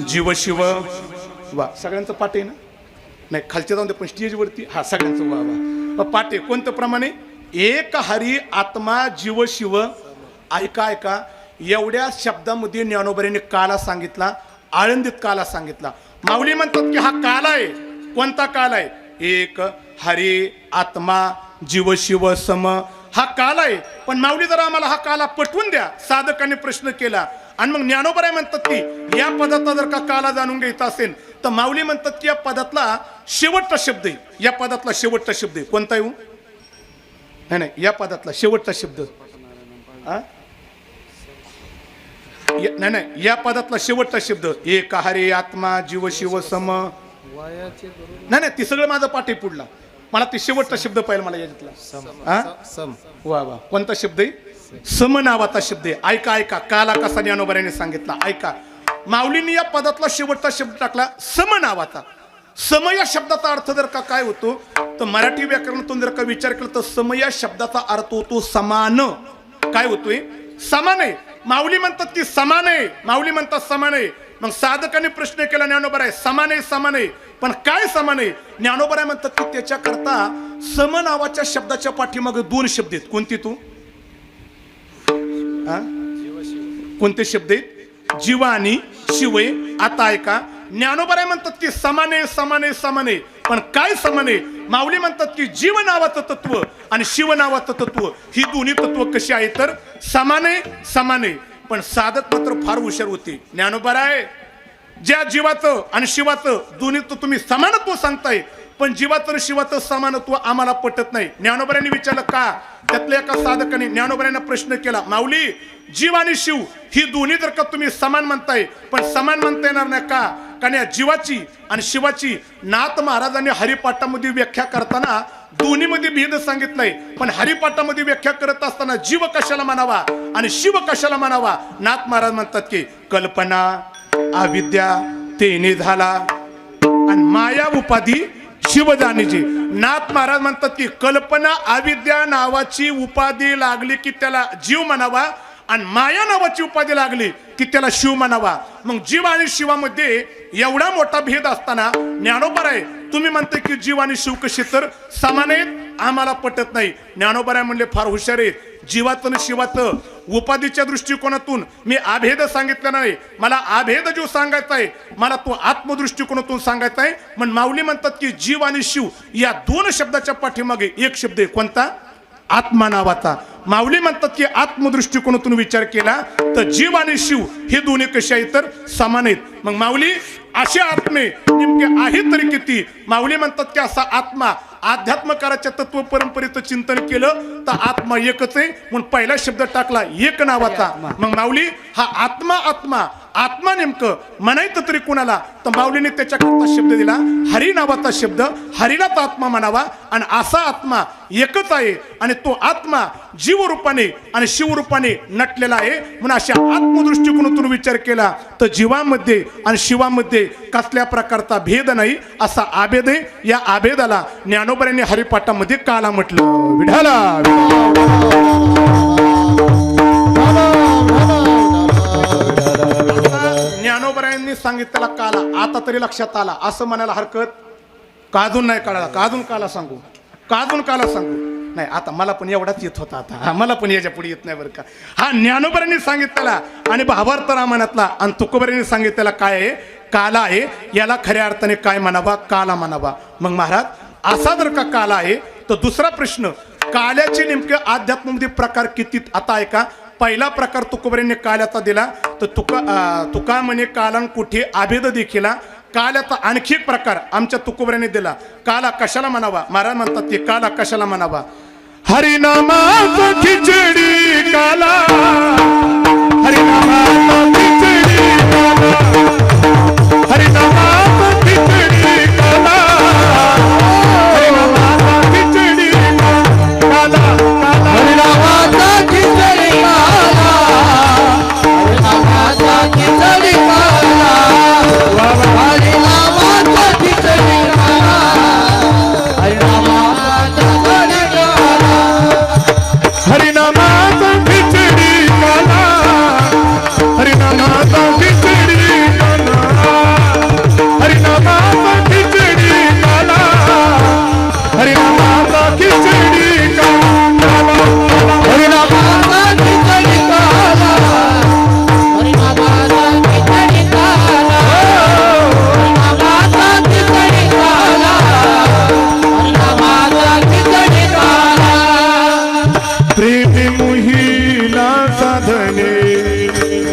जीव शिव. वा, सगळ्यांचं पाठ आहे ना? नाही, खालच्या जाऊन दे, पण स्टेजवरती हा सगळ्यांचं वा वा पाठ आहे. कोणतं प्रमाणे? एक हरी आत्मा जीव शिव. ऐका ऐका, एवढ्या शब्दामध्ये ज्ञानोबरांनी काला सांगितला, आळंदीत काला सांगितला. माऊली म्हणतात की हा काला आहे. कोणता काला आहे? एक हरी आत्मा जीव शिव सम, हा काला आहे. पण माऊली जरा आम्हाला हा काला पटवून द्या, साधकांनी प्रश्न केला. आणि मग ज्ञानोबराय म्हणतात की या पदाचा जर का काला जाणून घ्यायचा असेल तर माऊली म्हणतात की या पदातला शेवटचा शब्द आहे. या पदातला शेवटचा शब्द आहे कोणता येऊ? नाही, या पदातला शेवटचा शब्द नाही, या पदातला शेवटचा शब्द एक हरी आत्मा जीव शिव सम. नाही, ती सगळं माझं पाठ आहे पुढला. मला ते शेवटचा शब्द पाहिजे मला याच्यातला. वा वा, कोणता शब्द आहे? सम नावाचा शब्द आहे. ऐका ऐका, काला कसा ज्ञानोबराने सांगितला. ऐका, माऊलींनी या पदातला शेवटचा शब्द टाकला सम नावाचा. सम या शब्दाचा अर्थ जर का काय होतो तर मराठी व्याकरणातून जर का विचार केला तर सम या शब्दाचा अर्थ होतो समान. काय होतोय? समान आहे. माऊली म्हणतात की समान आहे. माऊली म्हणतात समान आहे. मग साधकांनी प्रश्न केला ज्ञानोबराय, समान आहे समान आहे, पण काय समान आहे? ज्ञानोबराय म्हणतात की त्याच्याकरता सम नावाच्या शब्दाच्या पाठीमागे दोन शब्द आहेत. कोणते तू? कोणते शब्द आहेत? जीव आणि शिव. आता ऐका, ज्ञानोबराय म्हणतात की समान आहे समान आहे समान आहे, पण काय समान आहे? माऊली म्हणतात की जीव नावाचं तत्व आणि शिव नावाचं तत्व ही दोन्ही तत्व कशी आहे तर समान आहे समान आहे. पण साधक मात्र फार हुशार होते. ज्ञानोबराय, ज्या जीवाचं आणि शिवाचं दोन्ही तुम्ही समानत्व सांगताय, पण जीवाचं आणि शिवाचं समानत्व आम्हाला पटत नाही. ज्ञानोबरांनी विचारलं का? त्यातल्या एका साधकाने ज्ञानोबरांना प्रश्न केला, माऊली जीव आणि शिव ही दोन्ही जर का तुम्ही समान म्हणताय, पण समान म्हणता येणार नाही का? कारण या जीवाची आणि शिवाची नाथ महाराजांनी हरिपाठामध्ये व्याख्या करताना दोन्हीमध्ये भेद सांगितलाय. पण हरिपाठामध्ये व्याख्या करत असताना जीव कशाला म्हणावा आणि शिव कशाला म्हणावा? नाथ महाराज म्हणतात की कल्पना अविद्या तेने झाला आणि माया उपाधी शिवजानीची. नाथ महाराज म्हणतात की कल्पना अविद्या नावाची उपाधी लागली की त्याला जीव म्हणावा आणि माया नावाची उपाधी लागली की त्याला शिव म्हणावा. मग जीव आणि शिवामध्ये एवढा मोठा भेद असताना ज्ञानोबराय तुम्ही म्हणते की जीव आणि शिव कसे तर समान आहेत, आम्हाला पटत नाही. ज्ञानोबराय म्हणले फार हुशार आहेत. जीवाचं आणि शिवाचं उपाधीच्या दृष्टिकोनातून मी अभेद सांगितलं नाही, मला अभेद जो सांगायचा आहे मला तो आत्मदृष्टिकोनातून सांगायचा आहे. पण माऊली म्हणतात की जीव आणि शिव या दोन शब्दाच्या पाठीमागे एक शब्द आहे. कोणता? आत्मा नावाचा. माऊली म्हणतात की आत्मदृष्टिकोनातून विचार केला तर जीव आणि शिव हे दोन्ही कसे आहेत तर समान आहेत. मग माऊली असे आत्मे नेमके आहेत तरी किती. माऊली म्हणतात की असा आत्मा अध्यात्मकाराच्या तत्व परंपरेचं चिंतन केलं तर आत्मा एकच आहे म्हणून पहिला शब्द टाकला एक नावाचा. मग माऊली हा आत्मा आत्मा आत्मा नेमकं म्हणायचं तरी कुणाला तर माऊलीने त्याच्याकरता शब्द दिला हरी नावाचा शब्द. हरीलाच आत्मा म्हणावा आणि असा आत्मा एकच आहे आणि तो आत्मा जीवरूपाने आणि शिवरूपाने नटलेला आहे. म्हणून अशा आत्मदृष्टिकोनातून विचार केला तर जीवामध्ये आणि शिवामध्ये कसल्या प्रकारचा भेद नाही असा आभेद आहे. या आभेदाला ज्ञानोबरांनी हरिपाठामध्ये काला म्हटलं. विढाला ज्ञानोबरायांनी सांगितलेला काला आता तरी लक्षात आला असं म्हणायला हरकत काजून नाही कळाला. काजून काला सांगू काजून काला सांगू नाही. आता मला पण एवढाच येत होता आता मला पण याच्या पुढे येत नाही बरं का. हा ज्ञानोबरांनी सांगितलेला आणि भावार्थ रामायणातला आणि तुकोबरांनी सांगितलेला काय आहे काला आहे. याला खऱ्या अर्थाने काय म्हणावा काला म्हणावा. मग महाराज असा जर का काला आहे तर दुसरा प्रश्न काल्याचे नेमके अध्यात्मामध्ये प्रकार किती. आता ऐका पहिला प्रकार तुकोबरांनी काल्याचा दिला तर तुका म्हणे कालन कुठे आभेद देखील. काल्याचा आणखी एक प्रकार आमच्या तुकोबरांनी दिला. काला कशाला म्हणावा. महाराज म्हणतात की काला कशाला म्हणावा. हरिनामाचा खिचडी काला हरिनामाचा खिचडी काला हरिनामाचा खिचडी काला हरिनामाचा खिचडी काला हरिनामाचा खिचडी काला हरिनामाचा खिचडी काला हरिनामाचा खिचडी काला हरिनामाचा खिचडी काला हरिनामाचा खिचडी काला हरिनामाचा खिचडी काला हरिनामाचा खिचडी काला हरिनामाचा खिचडी काला हरिनामाचा खिचडी काला हरिनामाचा खिचडी काला हरिनामाचा खिचडी काला. प्रेमी मोहिला साधने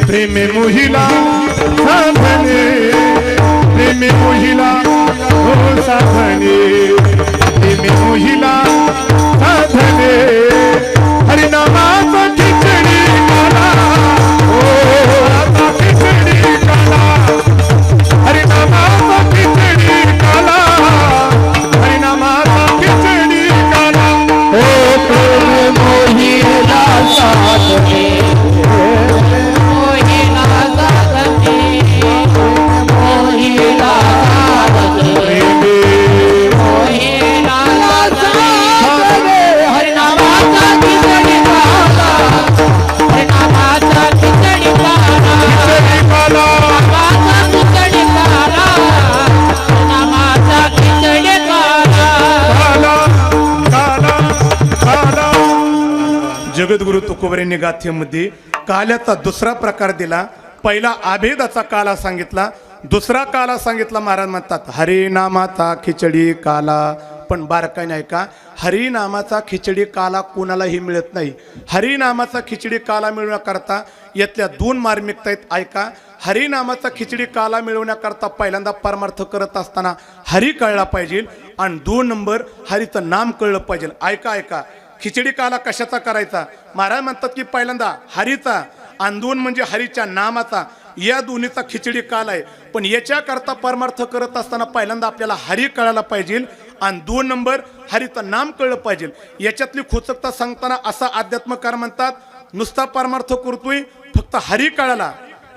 प्रेमी मोहिला साधने प्रेमी मोहिला हो साधने प्रेमी मोहिला साधने हरिनामाचा खिचडी काला हो आता खिचडी काला हरिनामाचा खिचडी काला हरिनामाचा खिचडी काला हो प्रेमी मोहिला साधने मोहिला साधने मोहिला साधने मोहिला साधने हरिनामाचा खिचडी काला हरिनामाचा खिचडी काला खिचडी काला हरिनामाचा खिचडी काला हरिनामाचा खिचडी काला काला काला. जगद्गुरु तुकोबरांनी गाथेमध्ये काल्याचा दुसरा प्रकार दिला. पहिला आभेदाचा काला सांगितला. दुसरा काला सांगितला. महाराज म्हणतात हरिनामाचा खिचडी काला. पण बारकाईने नाही का हरिनामाचा खिचडी काला कोणालाही मिळत नाही. हरिनामाचा खिचडी काला मिळवण्याकरता यातल्या दोन मार्मिकता आहेत. ऐका हरिनामाचा खिचडी काला मिळवण्याकरता पहिल्यांदा परमार्थ करत असताना हरी कळला पाहिजे आणि 2 नंबर हरीचं नाम कळलं पाहिजे. ऐका ऐका खिचडी काला कशाचा करायचा. महाराज म्हणतात की पहिल्यांदा हरीचा आणि 2 म्हणजे हरीच्या नामाचा. या दोन्हीचा खिचडी काल आहे. पण याच्याकरता परमार्थ करत असताना पहिल्यांदा आपल्याला हरी कळायला पाहिजे आणि 2 नंबर हरीचं नाम कळलं पाहिजे. याच्यातली खोचकता सांगताना असा अध्यात्मकार म्हणतात नुसता परमार्थ करतोय फक्त हरी कळाला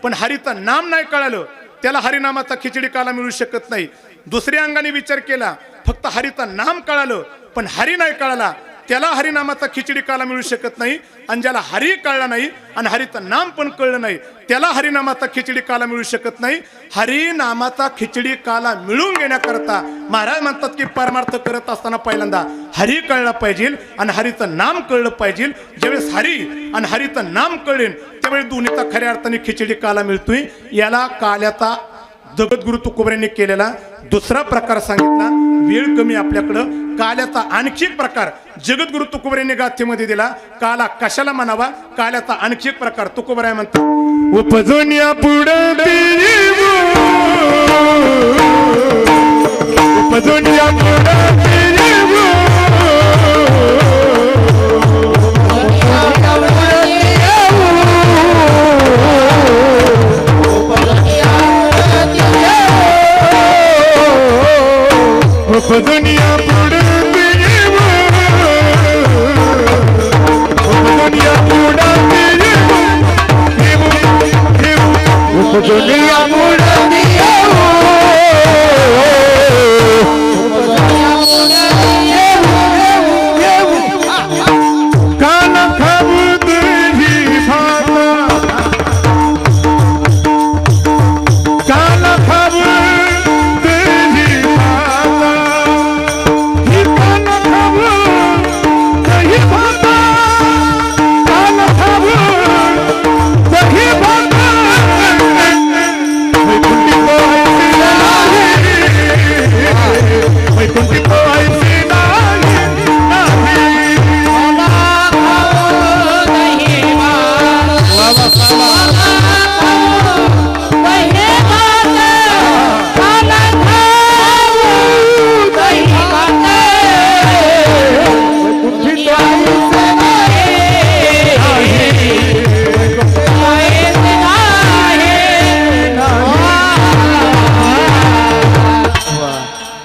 पण हरीचं नाम नाही कळालं त्याला हरिनामाचा खिचडी काला मिळू शकत नाही. दुसऱ्या अंगाने विचार केला फक्त हरीचं नाम कळालं पण हरी नाही कळाला त्याला हरिनामाचा खिचडी काला मिळू शकत नाही. आणि ज्याला हरी कळला नाही आणि हरीचं नाम पण कळलं नाही त्याला हरिनामाचा खिचडी काला मिळू शकत नाही. हरिनामाचा खिचडी काला मिळवून घेण्याकरता महाराज म्हणतात की परमार्थ करत असताना पहिल्यांदा हरी कळला पाहिजे आणि हरीचं नाम कळलं पाहिजे. ज्यावेळेस हरी आणि हरीचं नाम कळेल त्यावेळेस दोन्हीचा खऱ्या अर्थाने खिचडी काला मिळतोय. याला काल्याचा जगद्गुरु तुकोबऱ्यांनी केलेला दुसरा प्रकार सांगितला. वेळ कमी आपल्याकडं. काल्याचा आणखी एक प्रकार जगद्गुरु तुकोबऱ्यांनी गाथेमध्ये दिला. काला कशाला म्हणावा? काल्याचा आणखी एक प्रकार तुकोबराय म्हणतात, उपजून या पुढं उपजून या पुढं दुनिया बुडती दुनिया बुडती दुनिया बुडती काला खाबूत ही भाता काला खाबूत ही भाता ही काला खाबूत ही भाता काला खाबूत ही भाता वैकुंठी पोहायची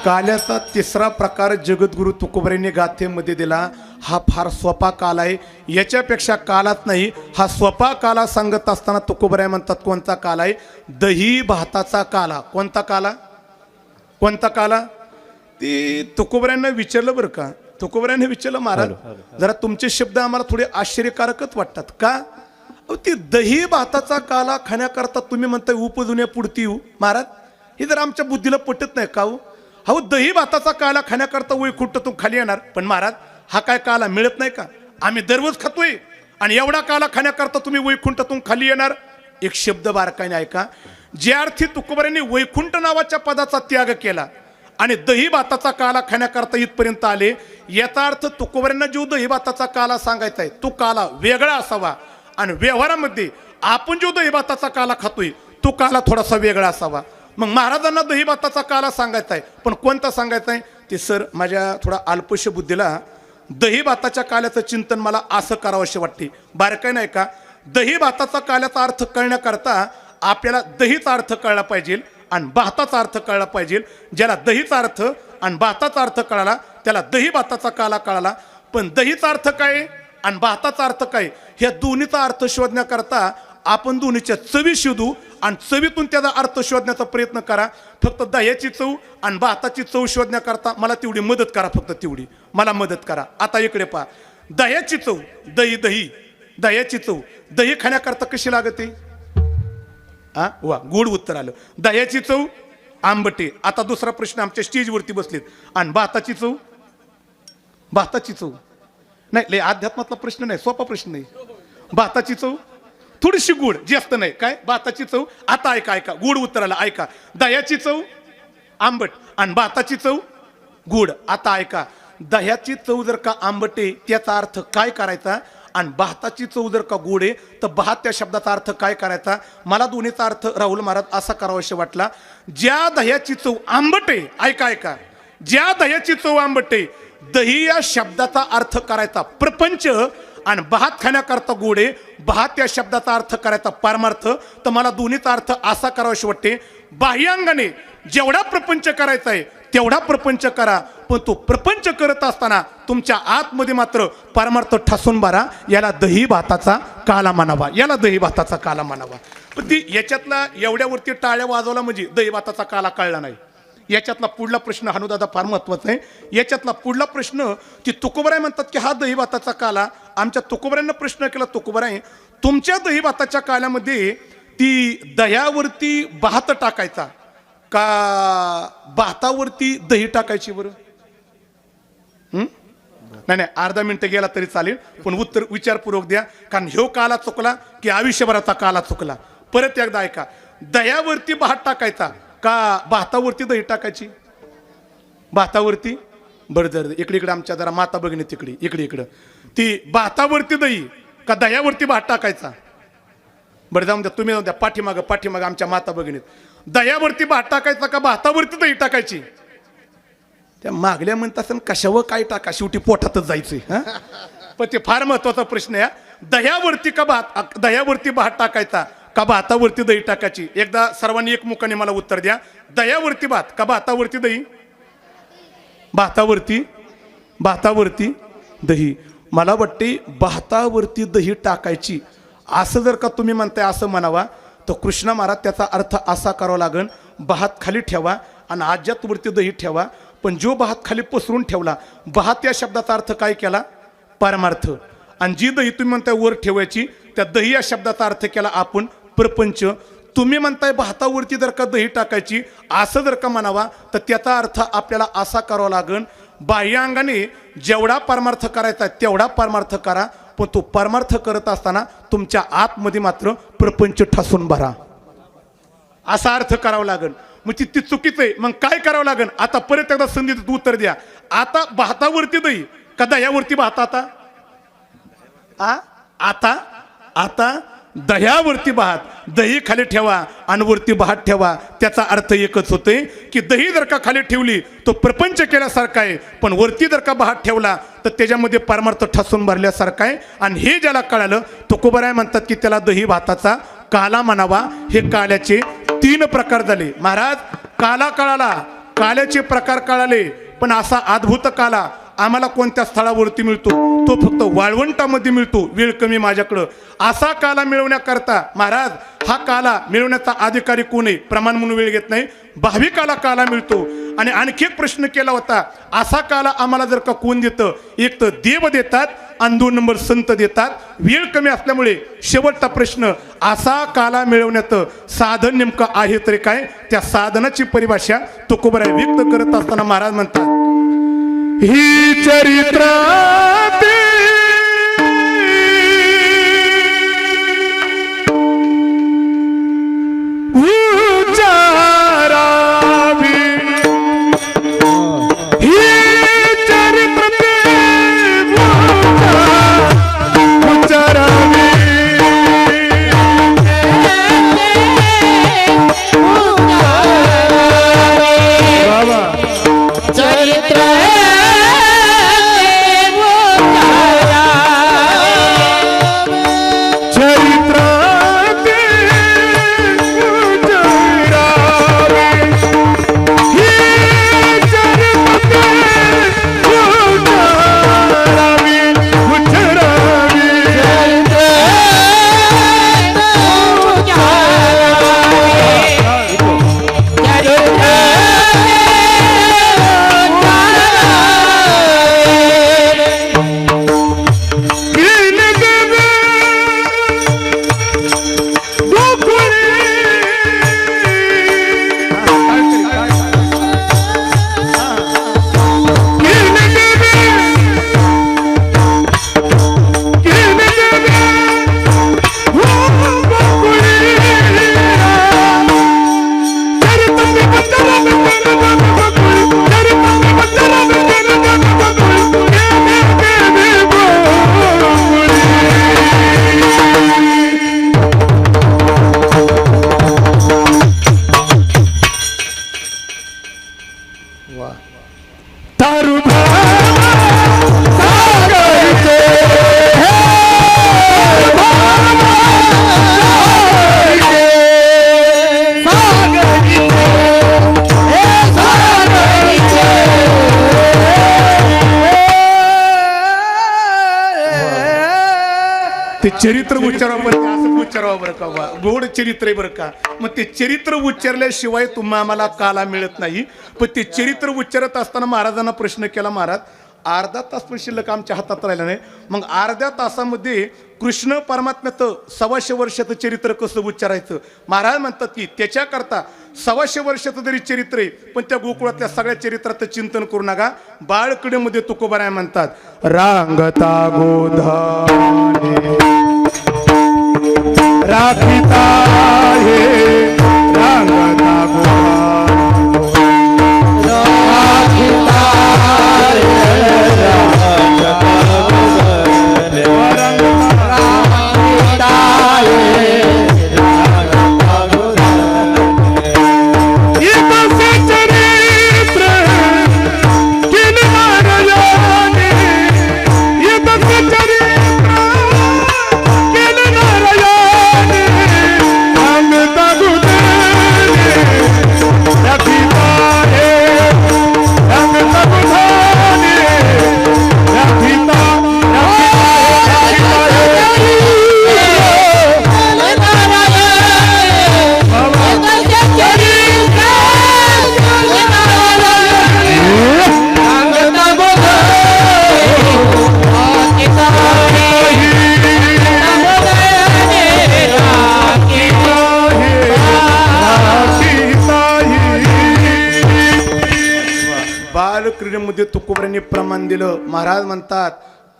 काल्याचा तिसरा प्रकार जगद्गुरु तुकोबऱ्यांनी गाथेमध्ये दिला. हा फार सोपा काल आहे. याच्यापेक्षा कालात नाही. हा सोपा काला सांगत असताना तुकोबराय म्हणतात कोणता काल आहे? दही भाताचा काला. कोणता काला? कोणता काला? ती तुकोबऱ्यांना विचारलं बरं का. तुकोबऱ्यांनी विचारलं, महाराज जरा तुमचे शब्द आम्हाला थोडे आश्चर्यकारकच वाटतात. का? ती दही भाताचा काला खाण्याकरता तुम्ही म्हणताय उपजुन्या पुढती येऊ. महाराज हे जर आमच्या बुद्धीला पटत नाही का? हो दही भाताचा काला खाण्याकरता वैकुंठातून खाली येणार. पण महाराज हा काय काला मिळत नाही का? आम्ही दररोज खातोय आणि एवढा काला खाण्याकरता तुम्ही वैकुंठातून खाली येणार. एक शब्द बारकाईने ऐका. ज्या अर्थी तुकोबऱ्यांनी वैकुंठ नावाच्या पदाचा त्याग केला आणि दही भाताचा काला खाण्याकरता इथपर्यंत आले, याचा अर्थ तुकोबऱ्यांना जो दही भाताचा काला सांगायचा आहे तो काला वेगळा असावा आणि व्यवहारामध्ये आपण जो दही भाताचा काला खातोय तो काला थोडासा वेगळा असावा. मग महाराजांना दही भाताचा काला सांगायचा आहे, पण कोणता सांगायचा आहे ते सर माझ्या थोडा अल्पश बुद्धीला दही भाताच्या काल्याचं चिंतन मला असं करावंसे वाटते. बारकाई नाही का? दही भाताचा काल्याचा अर्थ कळण्याकरता आपल्याला दहीचा अर्थ कळला पाहिजे आणि भाताचा अर्थ कळला पाहिजे. ज्याला दहीचा अर्थ आणि भाताचा अर्थ कळाला त्याला दही भाताचा काला कळाला. पण दहीचा अर्थ काय आणि भाताचा अर्थ काय ह्या दोन्हीचा अर्थ शोधण्याकरता आपण दोन्हीच्या चवी शोधू आणि चवीतून त्याचा अर्थ शोधण्याचा प्रयत्न करा. फक्त दह्याची चव आणि भाताची चव शोधण्याकरता मला तेवढी मदत करा. फक्त तेवढी मला मदत करा. आता इकडे पहा. दह्याची चव दही दही दह्याची चव दही खाण्याकरता कशी लागते? हा वा गोड उत्तर आलं. दह्याची चव आंबटे. आता दुसरा प्रश्न आमच्या स्टेजवरती बसलेत. आणि भाताची चव भाताची चव नाही लय अध्यात्मातला प्रश्न नाही, सोपा प्रश्न नाही. भाताची चव थोडीशी गोड जास्त नाही. काय? भाताची चव. आता ऐका ऐका गोड उत्तर आला. ऐका. दह्याची चव आंबट आणि भाताची चव गोड. आता ऐका. दह्याची चव जर का आंबटे त्याचा अर्थ काय करायचा आणि भाताची चव जर का गोड आहे तर भात त्या शब्दाचा अर्थ काय करायचा? मला दोन्हीचा अर्थ राहुल महाराज असा करावासा वाटला. ज्या दह्याची चव आंबटे ऐका ऐका ज्या दह्याची चव आंबटे दही या शब्दाचा अर्थ करायचा प्रपंच आणि भात खाण्याकरता गोडे भात या शब्दाचा अर्थ करायचा पारमार्थ. तर मला दोन्हीचा अर्थ असा करावासा वाटते. बाह्यांगाने जेवढा प्रपंच करायचा आहे तेवढा प्रपंच करा, पण तो प्रपंच करत असताना तुमच्या आतमध्ये मात्र पारमार्थ ठासून बारा. याला दही भाताचा काला म्हणावा. याला दही भाताचा काला म्हणावा. पण ती याच्यातला एवढ्यावरती टाळ्या वाजवला म्हणजे दही भाताचा काला कळला नाही. याच्यातला पुढला प्रश्न हानुदादा फार महत्वाचा आहे. याच्यातला पुढला प्रश्न ती तुकोबराय म्हणतात की हा दही भाताचा काला. आमच्या तुकोबऱ्यांना प्रश्न केला, तुकोबराय तुमच्या दही भाताच्या काल्यामध्ये ती दह्यावरती भात टाकायचा का भातावरती दही टाकायची? बरं नाही नाही अर्धा मिनिटं गेला तरी चालेल, पण उत्तर विचारपूर्वक द्या. कारण ह्यो काला चुकला की आयुष्यभराचा काला चुकला. परत एकदा ऐका. दह्यावरती भात टाकायचा का भातावरती दही टाकायची? भातावरती बरं जर इकडे इकडे आमच्या जरा माता भगिनी तिकडे इकडे इकडं ती भातावरती दही का दह्यावरती भात टाकायचा? बरं जाऊन द्या, तुम्ही जाऊन द्या, पाठीमागं आमच्या माता भगिनीत दह्यावरती भात टाकायचा का भातावरती दही टाकायची? त्या मागल्या म्हणत असेल कशावर काय टाका, शेवटी पोटातच जायचंय. हा पण ते फार महत्वाचा प्रश्न आहे. दह्यावरती भात टाकायचा का भातावरती दही टाकायची? एकदा सर्वांनी एकमुखाने मला उत्तर द्या. दह्यावरती भात का भातावरती दही? भातावरती दही. मला वाटते भातावरती दही टाकायची असं जर का तुम्ही म्हणताय असं म्हणावा तर कृष्ण महाराज त्याचा अर्थ असा करावा लागेल, भात खाली ठेवा आणि आज्यातवरती दही ठेवा. पण जो भात खाली पसरून ठेवला, भात या शब्दाचा अर्थ काय केला? परमार्थ. आणि जी दही तुम्ही म्हणताय वर ठेवायची, त्या दही या शब्दाचा अर्थ केला आपण प्रपंच. तुम्ही म्हणताय भातावरती जर का दही टाकायची असं जर का म्हणावा तर त्याचा अर्थ आपल्याला असा करावा लागेल, बाह्य अंगाने जेवढा परमार्थ करायचा तेवढा परमार्थ करा, पण तो परमार्थ करत असताना तुमच्या आतमध्ये मात्र प्रपंच ठासून भरा, असा अर्थ करावा लागेल. मग ती चुकीचं आहे. मग काय करावं लागेल? आता परत एकदा संधी उत्तर द्या. आता भातावरती दही का दह्यावरती भात? आता दह्यावरती भात, दही खाली ठेवा आणि वरती भात ठेवा. त्याचा अर्थ एकच होतोय की दही जर का खाली ठेवली तो प्रपंच केल्यासारखा आहे, पण वरती जर का भात ठेवला तर त्याच्यामध्ये परमार्थ ठासून भरल्यासारखा आहे. आणि हे ज्याला कळालं तो कुबराय म्हणतात की त्याला दही भाताचा काला म्हणावा. हे काल्याचे 3 प्रकार झाले. महाराज काला कळाला, काल्याचे प्रकार कळाले, पण असा अद्भुत काला आम्हाला कोणत्या स्थळावरती मिळतो? तो फक्त वाळवंटामध्ये मिळतो. वेळ कमी माझ्याकडं. असा काला मिळवण्याकरता महाराज हा काला मिळवण्याचा अधिकारी कोण आहे? प्रमाण म्हणून वेळ घेत नाही, भाविकाला काला मिळतो. आणि आणखी एक प्रश्न केला होता, असा काला आम्हाला जर का कोण देतं? एक तर देव देतात आणि 2 नंबर संत देतात. वेळ कमी असल्यामुळे शेवटचा प्रश्न, असा काला मिळवण्याचं साधन नेमकं आहे तरी काय? त्या साधनाची परिभाषा तुकोबराय व्यक्त करत असताना महाराज म्हणतात, ही चरित्राती उच्चारावी, ही चरित्राती उच्चारावी. बाबा चरित्र ते चरित्र उच्चारावं असं उच्चारावं बरं का? गोड चरित्र आहे बरं का? मग ते चरित्र उच्चारल्याशिवाय तुम्हा आम्हाला काला मिळत नाही. पण ते चरित्र उच्चारत असताना महाराजांना प्रश्न केला, महाराज अर्धा तास पण शिल्लक आमच्या हातात राहिला नाही, मग अर्ध्या तासामध्ये कृष्ण परमात्म्याचं 125 वर्षाचं चरित्र कसं उच्चारायचं? महाराज म्हणतात की त्याच्याकरता 125 वर्षाचं जरी चरित्र आहे, पण त्या गोकुळातल्या सगळ्या चरित्राचं चिंतन करू नका. बाळकडीमध्ये तुकोबाराय म्हणतात, रांगता गोधाने राखिता हे रांगता गोधाने पवित्रांनी प्रमाण दिलं. महाराज म्हणतात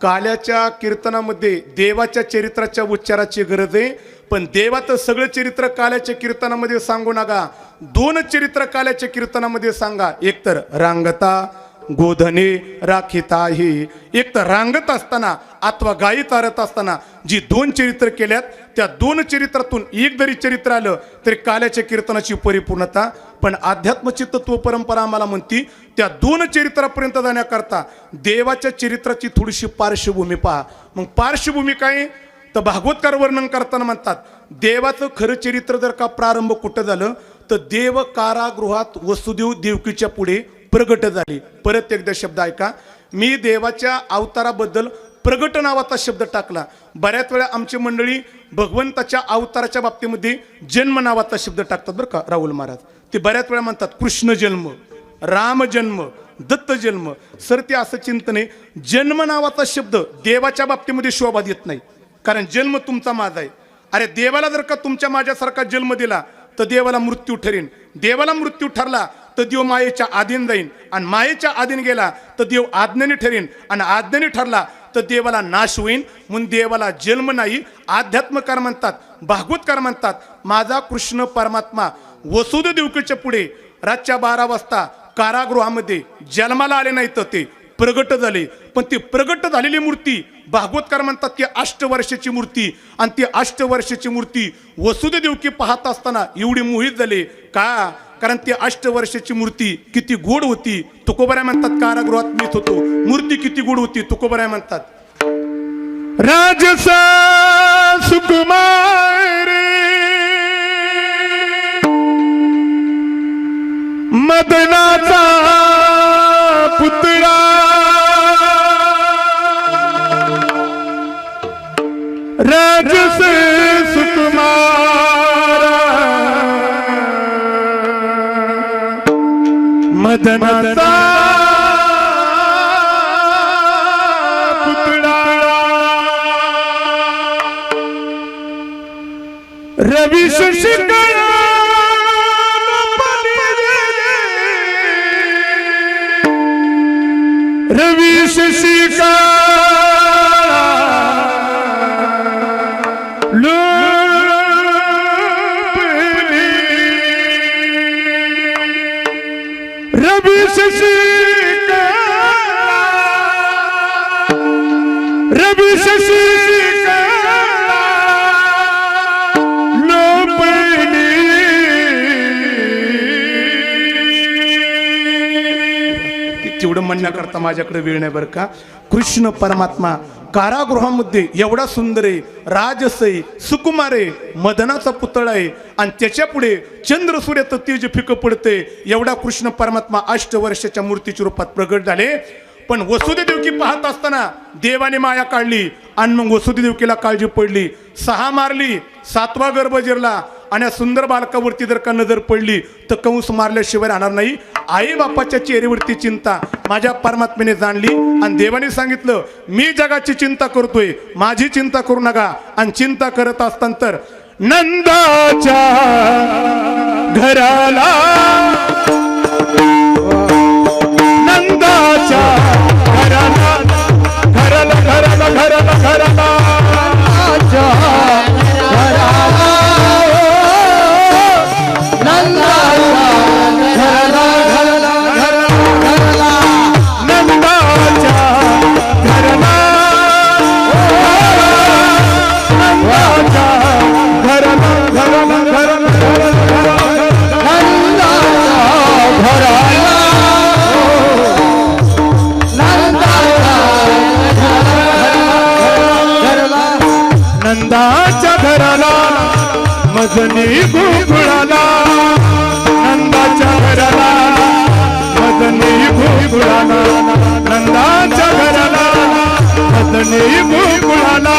काल्याच्या कीर्तनामध्ये देवाच्या चरित्राच्या उच्चाराची गरज आहे, पण देवाचं सगळं चरित्र काल्याच्या कीर्तनामध्ये सांगू नका. दोन चरित्र काल्याच्या कीर्तनामध्ये सांगा. एक तर रांगता गोधने राखिताही, एक तर रांगत असताना अथवा गायी चारत असताना जी दोन चरित्र केल्यात, त्या दोन चरित्रातून एक जरी चरित्र आलं तरी काल्याच्या कीर्तनाची परिपूर्णता. पण अध्यात्मची तत्व परंपरा आम्हाला म्हणती त्या दोन चरित्रापर्यंत जाण्याकरता देवाच्या चरित्राची थोडीशी पार्श्वभूमी पहा. मग पार्श्वभूमी काय तर भागवतकार वर्णन करताना म्हणतात देवाचं खरं चरित्र जर का प्रारंभ कुठं झालं तर देव कारागृहात वसुदेव देवकीच्या पुढे प्रगट झाली. परत एकदा शब्द ऐका, मी देवाच्या अवताराबद्दल प्रगट नावाचा शब्द टाकला. बऱ्याच वेळा आमची मंडळी भगवंताच्या अवताराच्या बाबतीमध्ये जन्म नावाचा शब्द टाकतात बरं का राहुल महाराज. ते बऱ्याच वेळा म्हणतात कृष्ण जन्म, राम जन्म, दत्त जन्म. सर ते असं चिंतन आहे, जन्म नावाचा शब्द देवाच्या बाबतीमध्ये शोभा देत नाही, कारण जन्म तुमचा माझा आहे. अरे देवाला जर का तुमच्या माझ्यासारखा जन्म दिला तर देवाला मृत्यू ठरेन. देवाला मृत्यू ठरला तर देव मायेच्या आधीन जाईन, आणि मायेच्या आधीन गेला तर देव आज्ञेने ठरेन, आणि आज्ञेने ठरला तर देवाला नाश होईन. म्हणून देवाला जन्म नाही. अध्यात्मकार म्हणतात, भागवतकार म्हणतात माझा कृष्ण परमात्मा वसुदेव देवकीच्या पुढे रातच्या 12 वाजता कारागृहामध्ये जन्माला आले नाही तर ते प्रगट झाले. पण ती प्रगट झालेली मूर्ती भागवतकार म्हणतात की 8 वर्षाची मूर्ती, आणि ती 8 वर्षाची मूर्ती वसुदेव देवकी पाहत असताना एवढी मोहित झाले का, कारण ती 8 वर्षाची मूर्ती किती गोड होती. तुकोबराय म्हणतात कारागृहात मीच होतो, मूर्ती किती गोड होती. तुकोबराय म्हणतात राजसा सुकुमार मदनाचा पुतळा राजस सुकुमार मदनाचा पुतळा रवी शशिकला रवी शशिका रवी शशिका रवी शशिका लोपली. तेवढं म्हणण्याकरता माझ्याकडे वेळ नाही बरं का. कृष्ण परमात्मा कारागृहामध्ये एवढा सुंदर आहे, राजस आहे, सुकुमार आहे, मदनाचा पुतळा आहे, आणि त्याच्या पुढे चंद्र सूर्याचं तेज फिकं पडते. एवढा कृष्ण परमात्मा 8 वर्षाच्या मूर्तीच्या रूपात प्रगट झाले. पण वसुदेव देवकी पाहत असताना देवाने माया काढली, आणि मग वसुदेव देवकीला काळजी पडली, 6 मारली, 7वा गर्भ जिरला, आणि सुंदर बालकावरती जर का नजर पडली तर कंस मारल्याशिवाय राहणार नाही. आई बापाच्या चेहऱ्यावरती चिंता माझ्या परमात्म्याने जाणली, आणि देवाने सांगितलं मी जगाची चिंता करतोय, माझी चिंता करू नका. आणि चिंता करत असताना तर नंदाच्या घराला नंदाच्या घराला घराला घराला घराला घराला नंदाच्या घराला मदनी गोकुळाला नंदाच्या घराला मदनी गोकुळाला नंदाच्या घराला मदनी गोकुळाला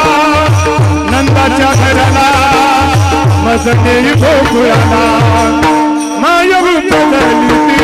नंदाच्या घराला मदनी गोकुळाला माया बदलती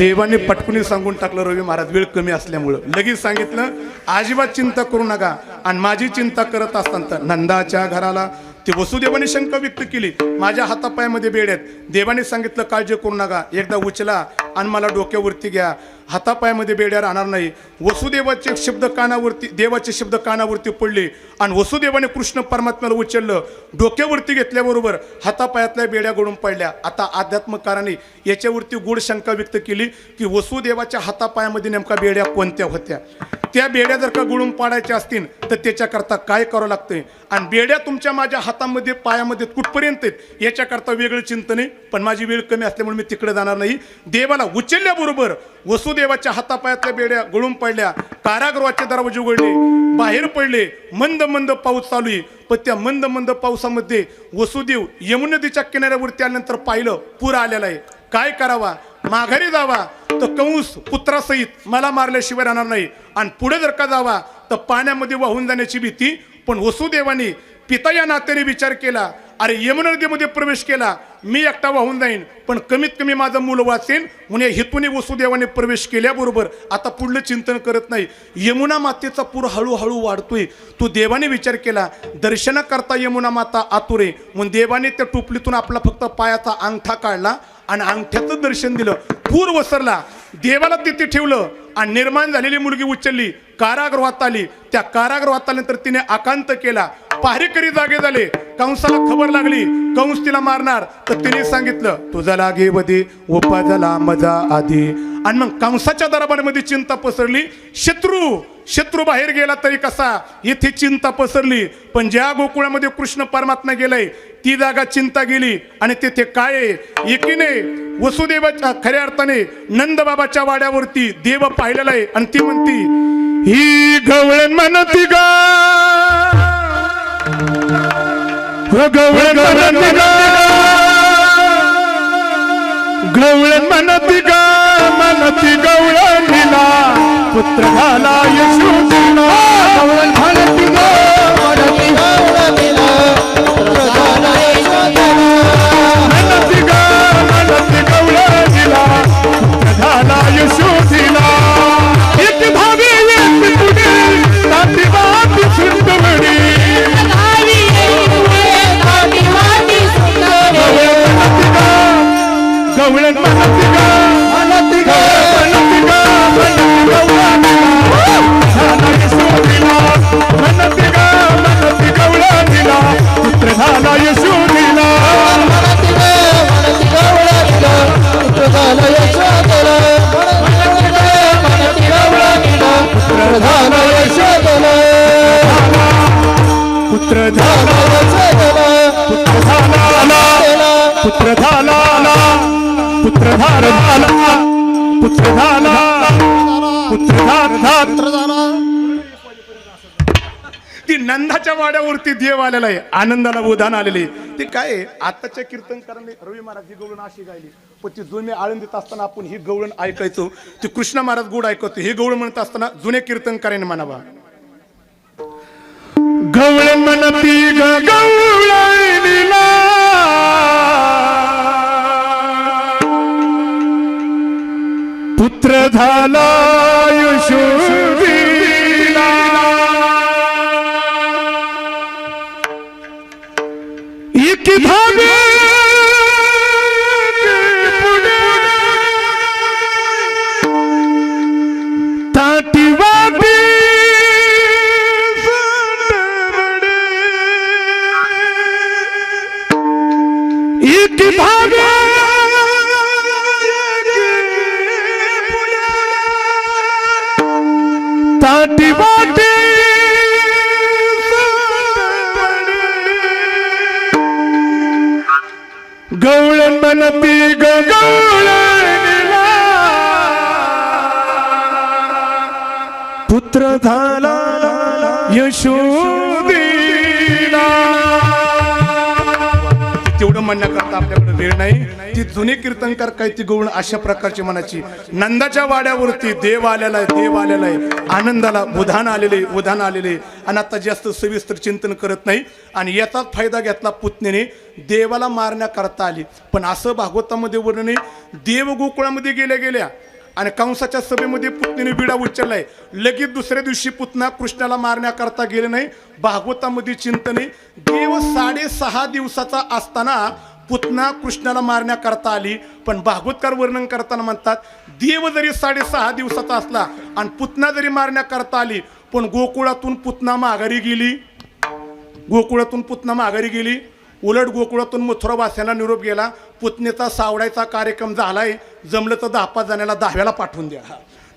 देवाने पटकुनी सांगून टाकलं रवी महाराज वेळ कमी असल्यामुळं लगेच सांगितलं अजिबात चिंता करू नका आणि माझी चिंता करत असताना नंदाच्या घराला ते वसुदेवाने शंका व्यक्त केली माझ्या हातापायामध्ये बेड आहेत देवाने सांगितलं काळजी करू नका एकदा उचला आणि मला डोक्यावरती घ्या हातापायामध्ये बेड्या राहणार नाही वसुदेवाचे शब्द कानावरती देवाचे शब्द कानावरती पडले आणि वसुदेवाने कृष्ण परमात्म्याला उचललं डोक्यावरती घेतल्याबरोबर हातापायातल्या बेड्या गळून पडल्या आता अध्यात्मकाराने याच्यावरती गूढ शंका व्यक्त केली की वसुदेवाच्या हातापायामध्ये नेमका बेड्या कोणत्या होत्या त्या बेड्या जर का गुळून पाडायच्या असतील तर त्याच्याकरता काय करावं लागतंय आणि बेड्या तुमच्या माझ्या हातामध्ये पायामध्ये कुठपर्यंत आहेत याच्याकरता वेगळं चिंतन आहे पण माझी वेळ कमी असल्यामुळे मी तिकडे जाणार नाही देवाला उचलल्याबरोबर वसुदेवाच्या हातापायातल्या बेड्या गळून पडल्या कारागृहाचे दरवाजे उघडले बाहेर पडले मंद मंद पाऊस चालू आहे पण त्या मंद मंद पावसामध्ये वसुदेव यमुना नदीच्या किनाऱ्यावरती आल्यानंतर पाहिलं पूर आलेला आहे काय करावा माघारी जावा तर कंस पुत्रासहित मला मारल्याशिवाय राहणार नाही आणि पुढे जर का जावा तर पाण्यामध्ये वाहून जाण्याची भीती पण वसुदेवाने पिता या नात्याने विचार केला अरे यमुना नदीमध्ये प्रवेश केला मी एकटा वाहून जाईन पण कमीत कमी माझं मूल वाचेन म्हणून हेतूने वसुदेवाने प्रवेश केल्याबरोबर आता पुढलं चिंतन करत नाही यमुना मातेचा पूर हळूहळू वाढतोय तो देवाने विचार केला दर्शनाकरता यमुना माता आतुरे म्हणून देवाने त्या टोपलीतून आपला फक्त पायाचा अंगठा काढला आणि अंगठ्याचं दर्शन दिलं पूर वसरला देवाला तिथे ठेवलं आणि निर्माण झालेली मुलगी उचलली कारागृहात आली त्या कारागृहात आल्यानंतर तिने आकांत केला पहारेकरी जागे झाले कंसाला खबर लागली कंस तिला मारणार तर तिने सांगितलं तुझा लागे वधी उपाजला मजा आधी आणि मग कंसाच्या दरबारामध्ये चिंता पसरली शत्रू बाहेर गेला तरी कसा इथे चिंता पसरली पण ज्या गोकुळामध्ये कृष्ण परमात्मा गेलाय ती जागा चिंता गेली आणि तिथे काय आहे एकीने वसुदेवाच्या खऱ्या अर्थाने नंदबाबाच्या वाड्यावरती देव पाहिलेला आहे आणि ती म्हणती ही गवळण म्हणती गा गवळण म्हणती गा म्हणती गवळणीला पुत्र झाला यशोदेला गवळण म्हणती गा म्हणती गवळणीला पुत्र झाला यशोदेला म्हणती गा म्हणती गवळणीला पुत्र झाला यशोदेला एक भावी एक पुढे ताती बाती सुंदरडी गवळण म्हणती गा म्हणती गा म्हणती गा म्हणती गवळणीला झाला यशोदेला म्हणती गा म्हणती गवळणीला पुत्र झाला यशोदेला म्हणती गा म्हणती गवळणीला पुत्र झाला यशोदेला म्हणती गा म्हणती गवळणीला पुत्र झाला यशोदेला पुत्र झाला यशोदेला पुत्र झाला पुत्र झाला पुत्र झाला पुत्र झाला ती नंदाच्या वाड्यावरती देव आलेला आहे आनंदाला उधाण आलेले ते काय आताच्या कीर्तनकारांनी रवी महाराज ही गवळण अशी गायली पण ती जुने आळंदीत असताना आपण ही गवळण ऐकायचो ती कृष्ण महाराज गोड ऐकतो ही गवळण म्हणत असताना जुन्या कीर्तनकारांनी म्हणावा गवळण म्हणती गवळणीला पुत्र झाला यशोदेला एक धागे ताटी वाटी एक धागे ताटी वाटी गवळण म्हणती गवळणीला पुत्र झाला यशोदेला तेवढं म्हणण्याकरता आपल्याकडे वेळ नाही ती जुने कीर्तनकार काय ती गवळण अशा प्रकारची मनाची नंदाच्या वाड्यावरती देव आलेला आहे आनंदाला उधाण आलेले आणि आता जास्त सविस्तर चिंतन करत नाही आणि याचाच फायदा घेतला पुतणीने देवाला मारण्याकरता आली पण असं भागवतामध्ये वर्णन आहे देव गोकुळामध्ये गेल्या आणि कंसाच्या सभेमध्ये पुतणीने विडा उचललाय. लगेच दुसऱ्या दिवशी पुतना कृष्णाला मारण्याकरता गेले नाही. भागवतामध्ये चिंतन आहे, देव 6.5 दिवसाचा असताना पुतना कृष्णाला मारण्याकरता आली. पण भागवतकार वर्णन करताना म्हणतात, देव जरी 6.5 दिवसाचा असला आणि पुतना जरी मारण्याकरता आली, पण गोकुळातून पुतना माघारी गेली. गोकुळातून पुतना माघारी गेली. उलट गोकुळातून मथुरावासियांना निरोप गेला, पुतनेचा सावडायचा कार्यक्रम झालाय, जमलं तर 10-5 जणांना 10व्याला पाठवून द्या.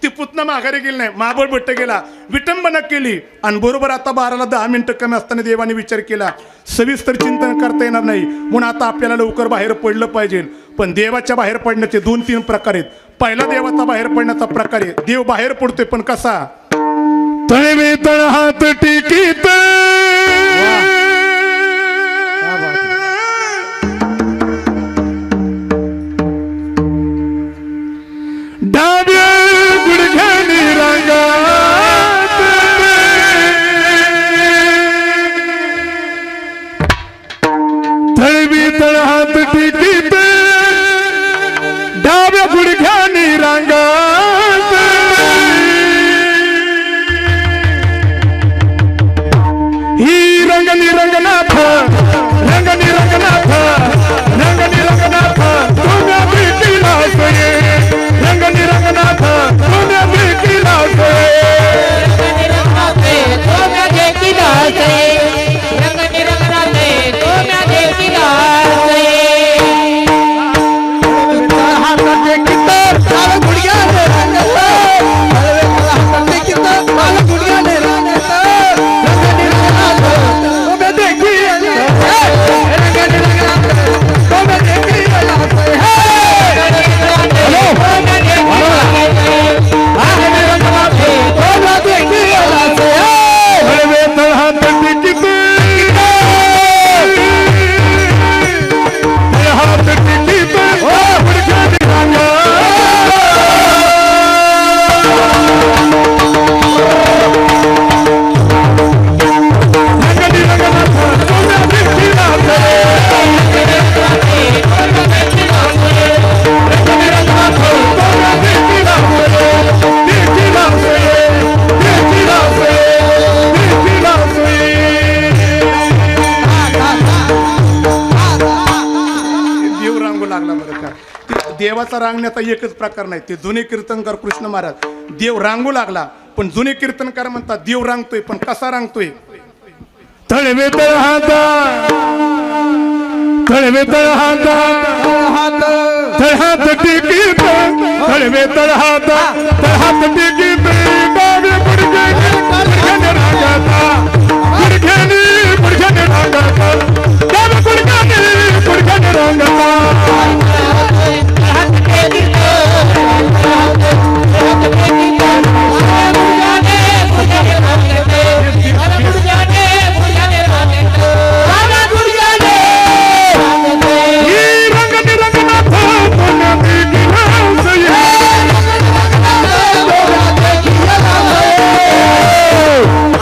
ती पुतना माघारी गेली नाही, महाबळ भट्ट गेला, विटंबना केली. आणि बरोबर आता 12ला 10 मिनिटं कमी असताना देवाने विचार केला, सविस्तर चिंतन करता येणार नाही, म्हणून आता आपल्याला लवकर बाहेर पडलं पाहिजे. पण देवाच्या बाहेर पडण्याचे 2-3 प्रकार आहेत. पहिला देवाचा बाहेर पडण्याचा प्रकार आहे, देव बाहेर पडतोय पण कसा? तळवे तळ हात टेकीत डाव्या गुडघ्याने रांगात, तळवी तळ हात टेकीत डाव्या गुडघ्याने रांगात, ही रंगनी रंगनाथ, रंगनी रंगनाथ, रंगनी रंगनाथ, तुम्ही भेटीला सोये, रंगनी रंगनाथ, तुम्ही भेटीला सोये, रंगनी रंगनाथ, तुम्ही भेटीला सोये, रंगनी रंगनाथ, तुम्ही भेटीला सोये. हाताचे कितर काल गुडघ्याने रंगत, हाताचे कितर काल गुडघ्याने रंगत, रंगनी रंगनाथ, तुम्ही देखीला सोये, रंगनी रंगनाथ, तुम्ही देखीला सोये. देवाचा रांगण्याचा एकच प्रकार नाही. ते जुने कीर्तनकार कृष्ण महाराज, देव रांगू लागला, पण जुने कीर्तनकार म्हणतात देव रांगतोय, पण कसा रांगतोय? तळवे तळ हाता, तळवे तळ हाता, तळ हात टेकीत, तळवे तळ हाता, तळ हात टेकीत, डावे गुडघ्याने गुडघ्याने रांगाता, गुडघ्याने गुडघ्याने रांगाता, डावे गुडघ्याने गुडघ्याने रांगाता.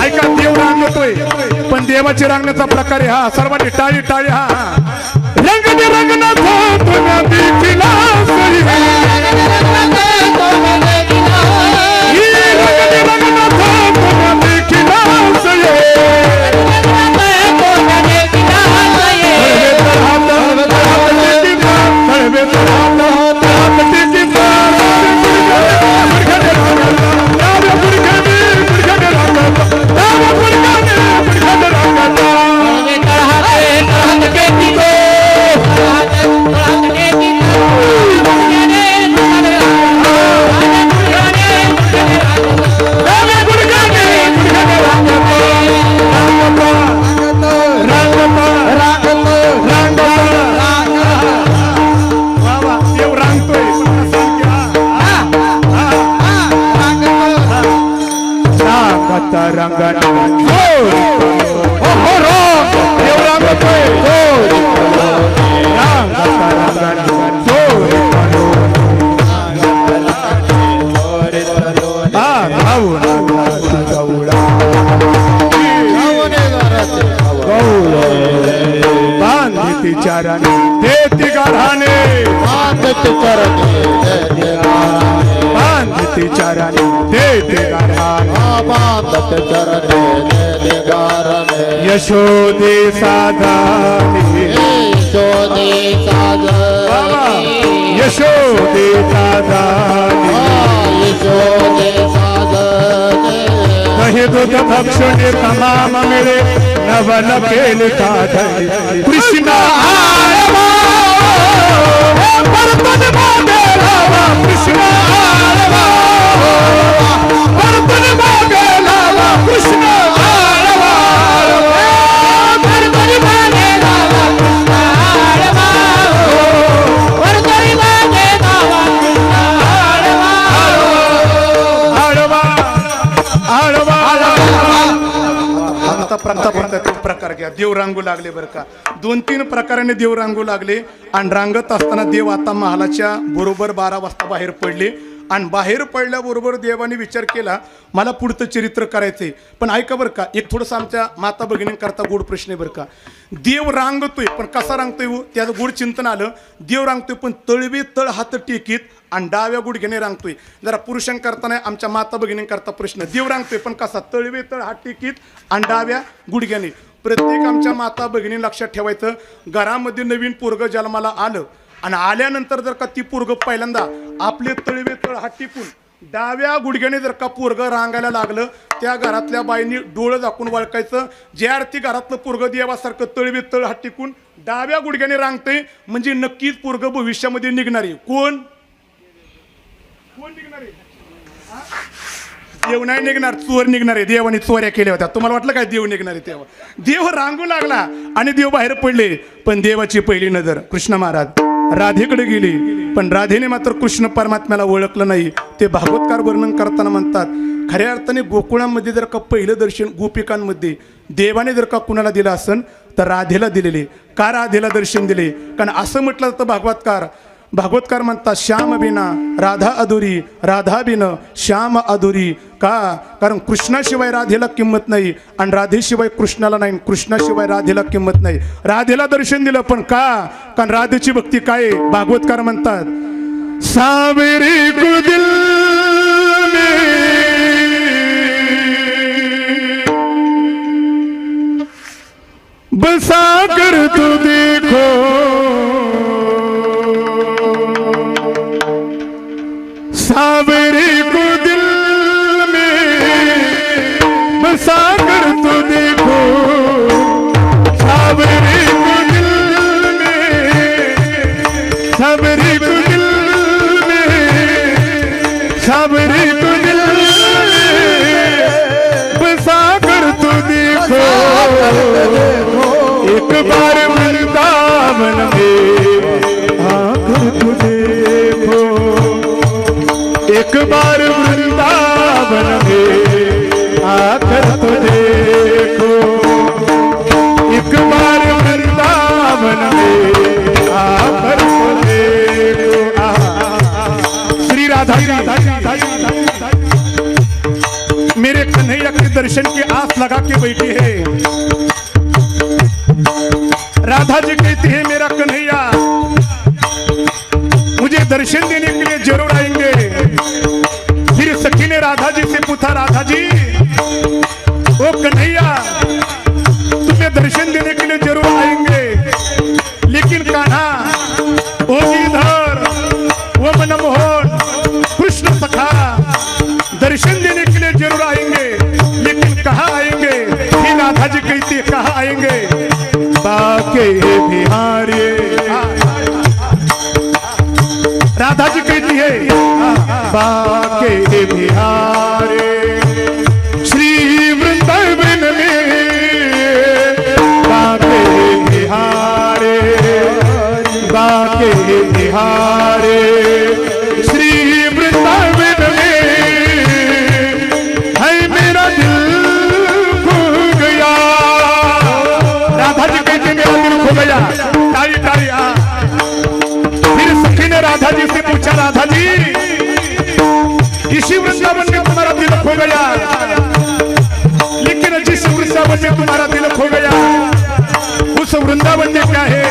ऐका, देव रांगतोय, पण देवाची रांगण्याचा प्रकार आहे हा. सर्वांनी टाळी टाळी. हा रंगने रंगनाथ, तुम्ही देखीला सोयी, रंगने रंगनाथ, तुम्ही देखीला सोयी. चरण देती गढ़ाने, देती चरण चरणी दे दे गाराने मात चरणे दे दे गारणे यशोदे साधानी यशोदे साधने यशोदे साधानी यशोदे साधने दही दूध भक्षणे तमाम मिळे नवन केले साधने कृष्ण आळवा परतन मागे लावा कृष्ण आळवा परतन मागे लावा कृष्ण आळवा परतन मागे लावा कृष्ण आळवा परतन मागे लावा कृष्ण आळवा आळवा आता प्रकार घ्या. देव रांगू लागले बरं का. 2-3 प्रकाराने देव रांगू लागले आणि रांगत असताना देव आता महालाच्या बरोबर 12 वाजता बाहेर पडले आणि बाहेर पडल्याबरोबर देवाने विचार केला मला पुढचं चरित्र करायचंय. पण ऐका बरं का, एक थोडंसं आमच्या माता भगिनींकरता गोड प्रश्न आहे बरं का. देव रांगतोय पण कसा रांगतोय हो त्याचं गोड चिंतन आलं. देव रांगतोय पण तळवे तळ हात टेकीत आणि डाव्या गुडघ्याने रांगतोय. जरा पुरुषांकरता नाही आमच्या माता भगिनींकरता प्रश्न. देव रांगतोय पण कसा तळवे तळ हात टेकीत आणि डाव्या गुडघ्याने. प्रत्येक आमच्या माता भगिनी लक्षात ठेवायचं, घरामध्ये नवीन पोरग जन्माला आलं आणि आल्यानंतर जर का ती पोरग पहिल्यांदा आपले तळवे तळ हात टेकून डाव्या गुडघ्याने जर का पोरग रांगायला लागलं त्या घरातल्या बाईंनी डोळं झाकून वळखायचं. ज्या अर्थी घरातलं पोरग देवासारखं तळवे तळ हात टेकून डाव्या गुडघ्याने रांगतंय म्हणजे नक्कीच पोरग भविष्यामध्ये निघणार आहे. कोण निघणार आहे? देव नाही निघणार, चोर निघणार आहे. देवाने चोऱ्या केल्या होत्या. तुम्हाला वाटलं काय देव निघणार आहे? तेव्हा देव रांगू लागला आणि देव बाहेर पडले. पण देवाची पहिली नजर कृष्ण महाराज राधेकडे गेली. पण राधेने मात्र कृष्ण परमात्म्याला ओळखलं नाही. ते भागवतकार वर्णन करताना म्हणतात खऱ्या अर्थाने गोकुळामध्ये जर का पहिलं दर्शन गोपिकांमध्ये देवाने जर का कुणाला दिलं असन तर राधेला दिलेले. का राधेला दर्शन दिले? कारण असं म्हटलं जातं भागवतकार म्हणतात श्याम बिना राधा अधुरी, राधा बिन श्याम अधुरी. का? कारण कृष्णाशिवाय राधेला किंमत नाही आणि राधेशिवाय कृष्णाला नाही, कृष्णाशिवाय राधेला किंमत नाही. राधेला दर्शन दिलं पण का? कारण राधेची भक्ती काय? भागवतकार म्हणतात सावरी को दिल में बसा कर तो देखो सावरे को दिल में बसा कर तो देखो सावरे को दिल में सावरे को दिल में सावरे को दिल में बसा कर तो देखो एक बार वृंदावन में आकर तो देखो एक बार वृंदावन में आकर तो देखो एक बार वृंदावन में आकर तो देखो. श्री राधा मेरे कन्हैया के दर्शन की आस लगा के बैठी है. राधा जी कहती है मेरा कन्हैया मुझे दर्शन देने के लिए जरूर आएंगे. फिर सखी ने राधा जी से पूछा राधा जी ओ कन्हैया तुम्हें दर्शन देने के लिए जरूर आएंगे लेकिन कान्हा ओ गिरधर वो मनमोहन कृष्ण सखा दर्शन देने के लिए जरूर आएंगे लेकिन कहाँ आएंगे? फिर राधा जी कहती है कहाँ आएंगे? बाके बिहारी. राधा जी कहती है बाके बिहारे श्री वृंदावन में बाके बिहारे बाके बिहारे श्री वृंदावन में है मेरा दिल खो गया. राधा जी कहती मेरा दिल खो गया. ताली ताली. फिर सखी ने राधा जी से पूछा राधा जी इसी वृंदावन में तुम्हारा दिल खो गया लेकिन जिस वृंदावन में तुम्हारा दिल खो गया उस वृंदावन में क्या है?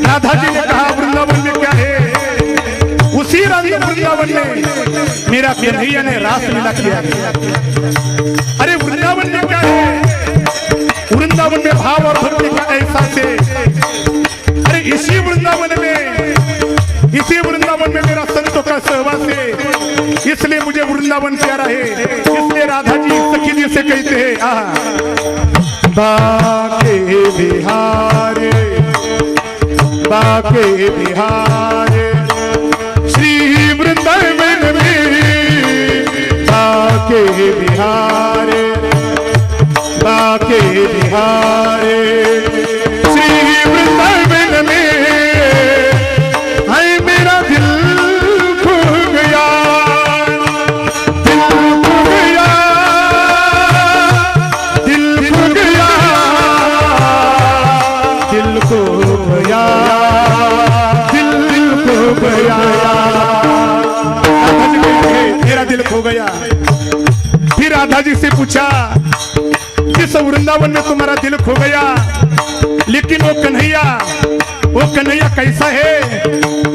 राधा जी ने कहा वृंदावन में क्या है? उसी वृंदावन में मेरा कन्हैया ने रास लीला किया है। अरे वृंदावन में क्या है, वृंदावन में भाव और भक्ति का एहसास है। अरे इसी वृंदावन में मेरा संतों का सहवास है, इसलिए मुझे वृंदावन प्यारा है। इसलिए राधा जी सखी जी से कहते हैं बाके बिहारे, बाके बिहारे श्री वृंदावन में, बाके बिहारे, बाके बिहारे श्री वृंदावन में। हाय मेरा दिल खो गया, दिल खो गया, दिल खो गया, दिल खो गया, दिल खो गया। मेरा दिल खो गया। फिर राधा जी से पूछा जिस वृंदावन में तुम्हारा दिल खो गया, लेकिन वो कन्हैया कैसा है?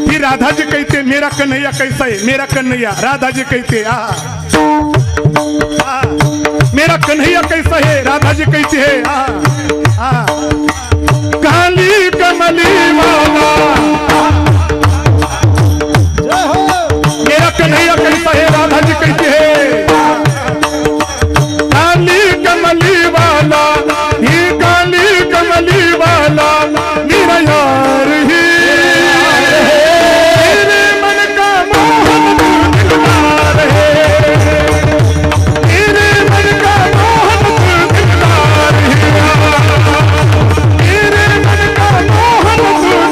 फिर राधा जी कहते मेरा कन्हैया कैसा है? मेरा कन्हैया, राधा जी कहते मेरा कन्हैया कैसा है? राधा जी कहते हैं काली कमली वाला। मेरा कन्हैया कैसा है? राधा जी कहते हैं काली कमली वाला, ये काली कमली वाला मेरा यार ही, मेरे मन का मोहन दिलदार है, मेरे मन का मोहन दिलदार है, मेरे मन का मोहन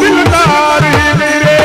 दिलदार है, मेरे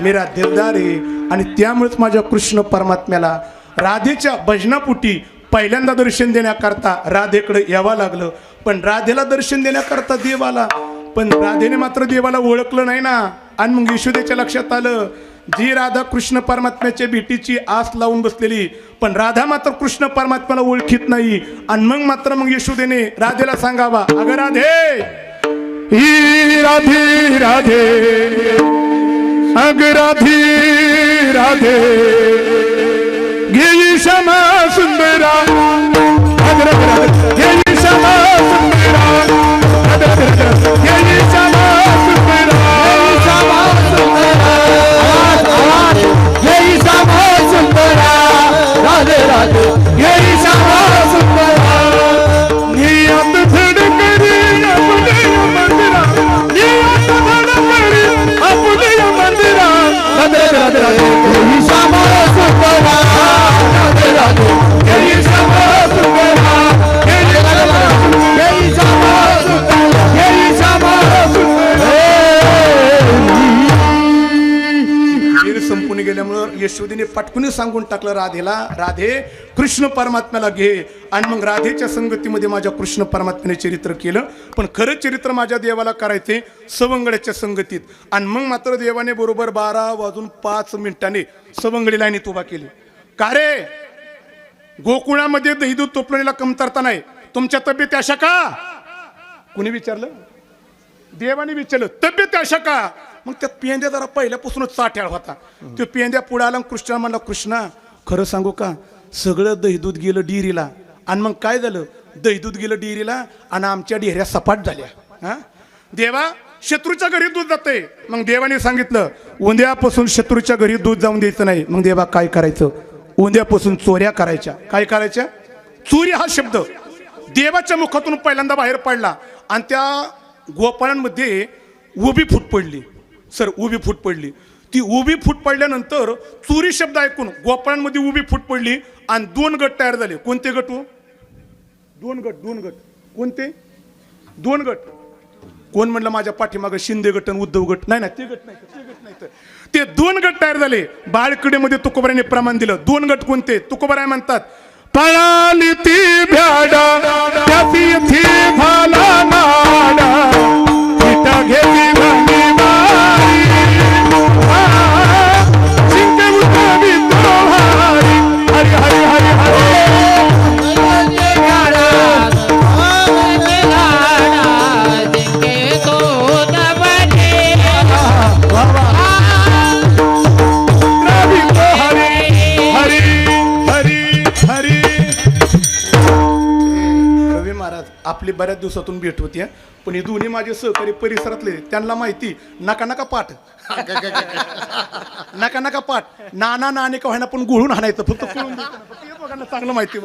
मेरा दिलदार आहे। आणि त्यामुळेच माझ्या कृष्ण परमात्म्याला राधेच्या भजनापुटी पहिल्यांदा दर्शन देण्याकरता राधेकडे यावं लागलं। पण राधेला दर्शन देण्याकरता देव आला, पण राधेने मात्र देवाला ओळखलं नाही ना। आणि मग यशोदेच्या लक्षात आलं जी राधा कृष्ण परमात्म्याच्या भेटीची आस लावून बसलेली, पण राधा मात्र कृष्ण परमात्म्याला ओळखीत नाही। आणि मग यशोदेने राधेला सांगावा अगं राधे, ही राधे राधे, अग राधे राधे, घेई क्षमा सुंदरा, अग राधे घेई क्षमा सुंदरा, घेई क्षमा सुंदरा, घेई क्षमा सुंदरा, राधे राधे घेई क्षमा सुंदरा, नियत धडकरी अपने मंदिरा, नियत धडकरी अपने मंदिरा, राधे राधे घेई क्षमा सुंदरा, राधे राधे घेई क्षमा सुंदरा, घेई क्षमा सुंदरा, घेई क्षमा सुंदरा। संपून गेल्यामुळं यशोदेने पटकन सांगून टाकलं राधेला, राधे कृष्ण परमात्म्याला घे। आणि मग राधेच्या संगतीमध्ये माझ्या कृष्ण परमात्म्याने चरित्र केलं, पण खरं चरित्र माझ्या देवाला करायचे सवंगड्याच्या संगतीत। आणि मग मात्र देवाने बरोबर 12:05 सवंगडी लाईनीत उभा केली। का रे, गोकुळामध्ये दही दूध तोपलेला कमतरता नाही, तुमच्या तब्येती अशा का? कुणी विचारलं? देवाने विचारलं तब्येती अशा का? मग त्या पेंद्या जरा पहिल्यापासूनच चाट्याळ होता. तो पेंद्या पुढे आला कृष्णा म्हणला, कृष्णा खरं सांगू का, सगळं दहीदूध गेलं डिरीला. आणि मग काय झालं? दहीदूध गेलं डिरीला आणि आमच्या डेऱ्या सपाट झाल्या. हा देवा, शत्रूच्या घरी दूध जाते. मग देवाने सांगितलं उद्यापासून शत्रूच्या घरी दूध जाऊन द्यायचं नाही. मग देवा काय करायचं? उद्यापासून चोऱ्या करायच्या. काय करायच्या? चोरी हा शब्द देवाच्या मुखातून पहिल्यांदा बाहेर पडला आणि त्या गोपाळांमध्ये उभी फूट पडली. सर उभी फूट पडली. ती उभी फूट पडल्यानंतर चोरी शब्द ऐकून गोपाळांमध्ये उभी फूट पडली आणि 2 गट तयार झाले. कोणते गट? 2 गट. कोणते 2 गट? कोण म्हणलं माझ्या पाठीमागं शिंदे गट आणि उद्धव गट? नाही ते गट नाही. ते 2 गट तयार झाले. बाळकडीमध्ये तुकोबाराने प्रमाण दिलं. 2 गट कोणते? तुकोबाराय म्हणतात, पळाली ती भ्याडा त्याची थी झाला नाडा, पिठा घेतली भांडी बारी, शिंके उठवी तो हारी, हरी हरी हरी हरी. आपली बऱ्याच दिवसातून भेट होती, पण हे दोन्ही माझे सहकारी परिसरातले, त्यांना माहिती नका पाठ नका पाठ नाना नाणे का व्हायना पण गुळून हाणायचं, फक्त लोकांना चांगलं माहिती.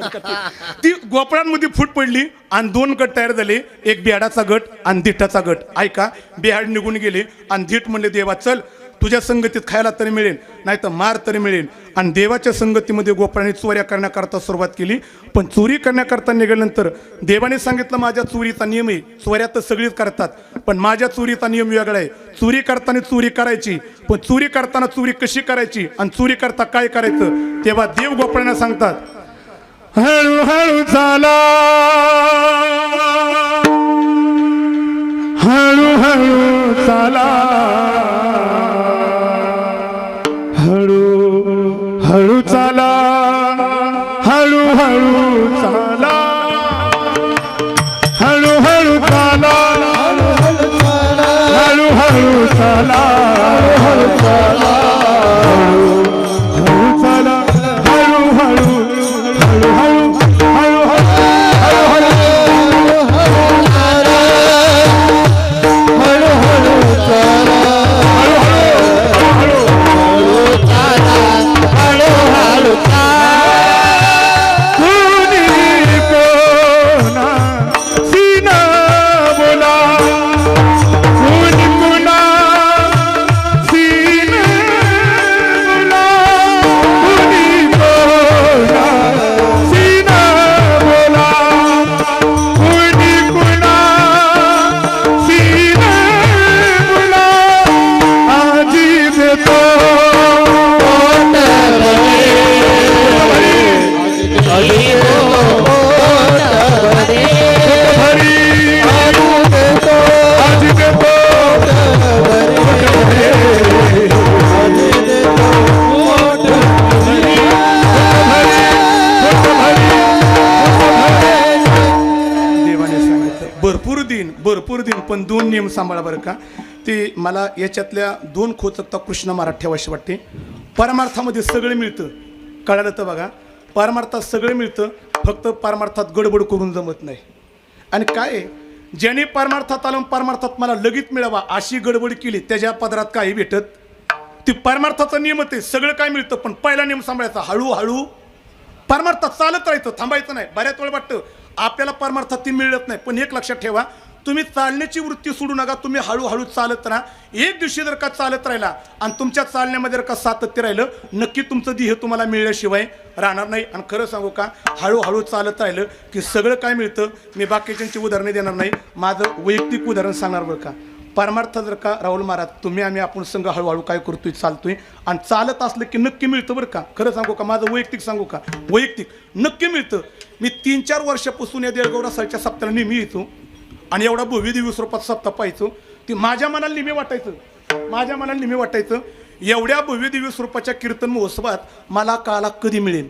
ती गोपळांमध्ये फूट पडली आणि 2 गट तयार झाले. एक बेहाडाचा गट आणि धिटाचा गट. ऐका, बेहाड निघून गेले आणि धीट म्हणले देवा चल तुझ्या संगतीत खायला तरी मिळेल, नाही तर मार तरी मिळेल. आणि देवाच्या संगतीमध्ये गोपाळांनी चोऱ्या करण्याकरता सुरुवात केली. पण चोरी करण्याकरता निघाल्यानंतर देवाने सांगितलं माझ्या चोरीचा नियम आहे. चोऱ्या तर सगळीच करतात, पण माझ्या चोरीचा नियम वेगळा आहे. चोरी करताना चोरी करायची, पण चोरी करताना चोरी कशी करायची आणि चोरी करता काय करायचं. तेव्हा देव गोपाळांना सांगतात, हळूहळू चाला, हळूहळू चाला, हळू चाला, हळूहळू चाला, हळूहळू चाला, हळूहळू चाला, हळू चाला, हळू चाला, हळूहळू, हळूहळू, भरपूर दिन पण 2 नियम सांभाळा बरं का. ते मला याच्यातल्या 2 खोचकता कृष्ण महाराज ठेवाशी वाटते. परमार्थामध्ये सगळं मिळतं, कळालं तर बघा. परमार्थात सगळं मिळतं, फक्त परमार्थात गडबड करून जमत नाही. आणि काय ज्याने परमार्थात आलं परमार्थात मला लगेच मिळावा अशी गडबड केली त्याच्या पदरात काही भेटत. ती परमार्थाचा नियम आहे, सगळं काय मिळतं, पण पहिला नियम सांभाळायचा, हळूहळू परमार्थात चालत राहायचं, थांबायचं नाही. बऱ्याच वेळ वाटतं आपल्याला परमार्थात ती मिळत नाही, पण एक लक्षात ठेवा, तुम्ही चालण्याची वृत्ती सोडू नका. तुम्ही हळूहळू चालत राहा. एक दिवशी जर का चालत राहिला आणि तुमच्या चालण्यामध्ये जर का सातत्य राहिलं, नक्की तुमचं ध्येय तुम्हाला मिळल्याशिवाय राहणार नाही. आणि खरं सांगू का, हळूहळू चालत राहिलं की सगळं काय मिळतं. मी बाकीच्यांची उदाहरणे देणार नाही, माझं वैयक्तिक उदाहरण सांगणार बरं का. परमार्थ जर का राहुल महाराज तुम्ही आम्ही आपण संघ हळूहळू काय करतोय, चालतोय आणि चालत असलं की नक्की मिळतं बरं का. खरं सांगू का, माझं वैयक्तिक सांगू का, वैयक्तिक नक्की मिळतं. मी 3-4 वर्षापासून या देळगाव रसाळच्या सप्त्याला नेहमी येतो आणि एवढा भव्य दिव्य स्वरूपात सप्ताह पाहायचो. ती माझ्या मनाला नेहमी वाटायचं एवढ्या भव्य दिव्य स्वरूपाच्या कीर्तन महोत्सवात मला काला कधी मिळेल.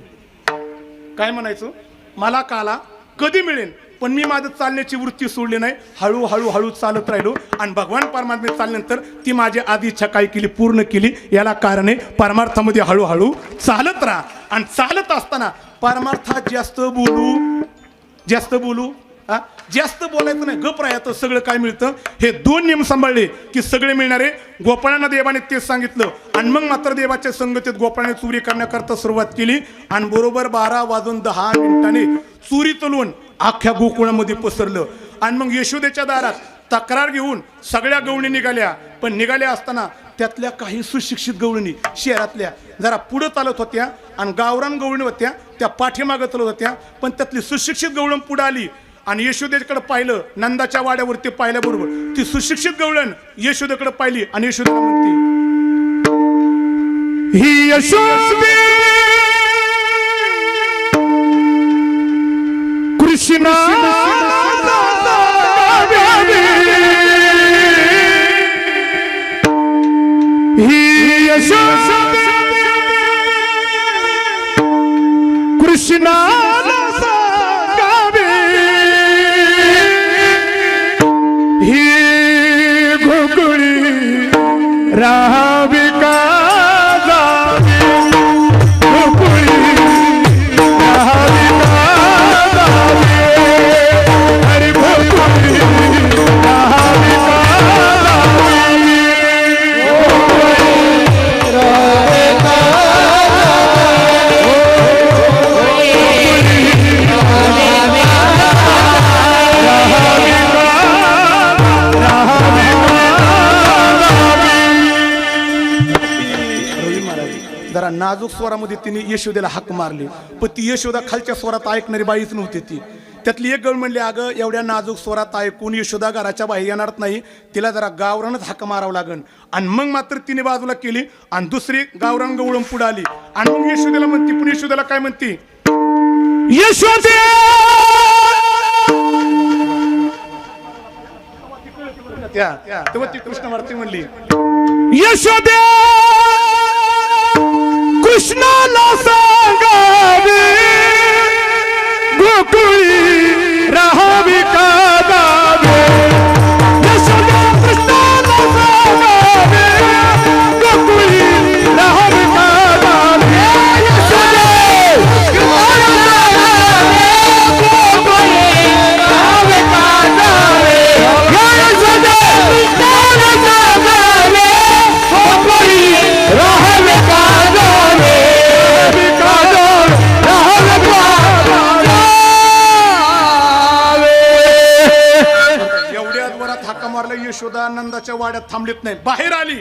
काय म्हणायचं, मला काला कधी मिळेल. पण मी माझं चालण्याची वृत्ती सोडली नाही. हळू चालत राहिलो आणि भगवान परमात्मे चालल्यानंतर ती माझी आधी इच्छा काय केली, पूर्ण केली. याला कारण आहे परमार्थामध्ये हळूहळू चालत राहा. आणि चालत असताना परमार्थात जास्त बोलू जास्त बोलायचं नाही, गप राहायचं, सगळं काय मिळतं. हे दोन नियम सांभाळले की सगळे मिळणारे. गोपाळांना देवाने तेच सांगितलं. आणि मग मात्र देवाच्या संगतीत गोपाळाने चोरी करण्याकरता सुरुवात केली. आणि बरोबर 12:10 चोरी चलवून अख्ख्या गोकुळामध्ये पसरलं. आणि मग यशोदेच्या दारात तक्रार घेऊन सगळ्या गवळणी निघाल्या. पण निघाल्या असताना त्यातल्या काही सुशिक्षित गवळणी शहरातल्या जरा पुढं चालत होत्या आणि गावरान गवळणी होत्या त्या पाठीमागं चालत होत्या. पण त्यातली सुशिक्षित गवळण पुढे आली आणि यशोदेकडे पाहिलं. नंदाच्या वाड्यावरती पाहिल्याबरोबर ती सुशिक्षित गवळण यशोदेकडे पाहिली आणि यशोदेला म्हणते, ही यशोदे कृष्णा ही यशोदे कृष्णा राहावी का जावी गोकुळी राहावी का जावी हरी गोकुळी राहावी का जावी राहावी का जरा नाजूक स्वरामध्ये तिने यशोदेला हाक मारली. पण ती यशोदा खालच्या स्वरात ऐकणारी बाईच नव्हती. ती त्यातली एक गळ म्हणली, अगं एवढ्या नाजूक स्वरात ऐकून यशोदा घराच्या बाहेर येणार नाही, तिला जरा गावरानच हाक मारावं लागन. आणि मग मात्र तिने बाजूला केली आणि दुसरी गावरान गवळण पुढे आली. आणि मग यशोदेला म्हणती, पण यशोदेला काय म्हणती, यशोदे तेव्हा ती कृष्ण वार्ते म्हणली, यशोदे कृष्णाला सांगावे गोकुळी राहावी का जावे यशोदा कृष्णाला सांगावे गोकुळी राहावी का जावे यशोदे कृष्णाला सांगावे गोकुळी राहावी का जावे यशोदे कृष्णाला सांगावे गोकुळी राहावी का यशोदा नंदाच्या वाड्यात थांबलीत नाही, बाहेर आली.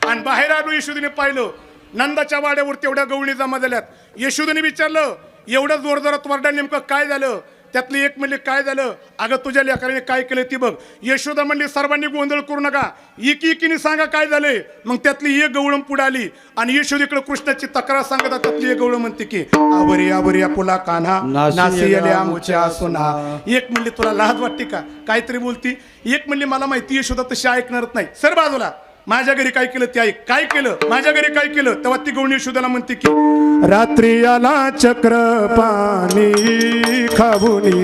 आणि बाहेर आलो यशोदेने पाहिलं नंदाच्या वाड्यावर तेवढ्या गवळणी जमा झाल्यात. यशोदेने विचारलं, एवढ्या जोरदारात वरडा नेमकं काय झालं? त्यातली एक म्हणली, काय झालं अगं, तुझ्या लेकराने काय केलं ती बघ. यशोदा म्हणली, सर्वांनी गोंधळ करू नका, एकीने सांगा काय झालंय. मग त्यातली एक गवळण पुढे आली आणि यशोदेकडे कृष्णाची तक्रार सांगत. त्यातली एक गवळण म्हणते की, आवरी आवरी आपुला कान्हा नासियले आमुच्या सुना. एक म्हणली, तुला लाज वाटते का, काहीतरी बोलती. एक म्हणली, मला माहिती यशोदा तशी ऐकणारच नाही, सर बाजूला, माझ्या घरी काय केलं ते ऐक. काय केलं, माझ्या घरी काय केलं. तेव्हा ती गवळणी यशोदाला म्हणते की, रात्री आला चक्र पाणी खाऊनी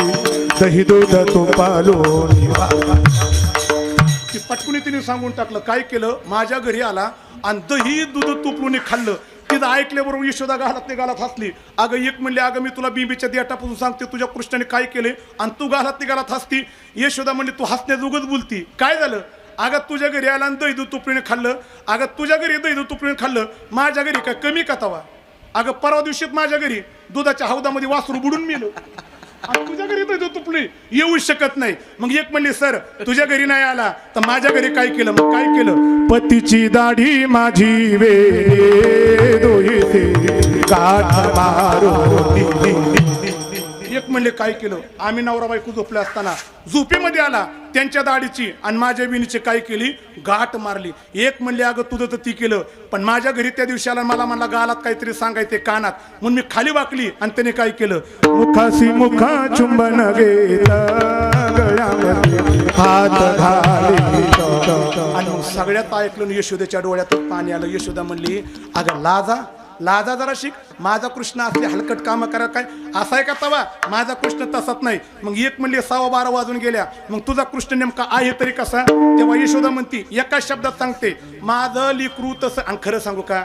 दही दूध तुपालोनी. ती पटकुनी तिने सांगून टाकलं, काय केलं, माझ्या घरी आला आणि दही दूध तुपलोनी खाल्लं. तिथं ऐकल्याबरोबर यशोदा गालात हसली. अगं एक म्हणले, अगं मी तुला बिंबीच्या देठापासून सांगते तुझ्या कृष्णाने काय केले आणि तू गालात हसती. यशोदा म्हणली, तू हसण्याजोगच बोलती, काय झालं. अगं तुझ्या घरी आला आणि दही दूध तुपलीने खाल्लं. अगं तुझ्या घरी दही दूध तुपलीने खाल्लं, माझ्या घरी काय कमी का तवा. अगं परवा दिवशीत माझ्या घरी दुधाच्या हौदामध्ये वासरू बुडून मेलो. तुझ्या घरी दही दूध तुपली येऊ शकत नाही. मग एक म्हणली, सर तुझ्या घरी नाही आला तर माझ्या घरी काय केलं. मग काय केलं, पतीची दाढी माझी वे दोही काठ मारो. एक म्हणले, काय केलं, आम्ही नवरा बायको झोपले असताना झोपेमध्ये आला, त्यांच्या दाढीची आणि माझ्या विणीची काय केली, गाठ मारली. एक म्हणले, अगं तुझं तर ती केलं, पण माझ्या घरी त्या दिवशी आला, मला गालात काहीतरी सांगायचे कानात, म्हणून मी खाली वाकली आणि त्याने काय केलं, मुखासी मुखा चुंबन घेता गळ्यामध्ये हात घाली. आणि सगळ्यात ऐकलं यशोदेच्या डोळ्यातून पाणी आलं. यशोदा म्हणली, अगं लाजा लाजा जरा शिक. माझा कृष्ण असले हलकट कामं करा काय असा आहे का तवा? माझा कृष्ण तसाच नाही. मग एक म्हणले 12:15 वाजून गेल्या, मग तुझा कृष्ण नेमका आहे तरी कसा? तेव्हा यशोदा म्हणती एका शब्दात सांगते, माझं लेकरू तसं. आणि खरं सांगू का,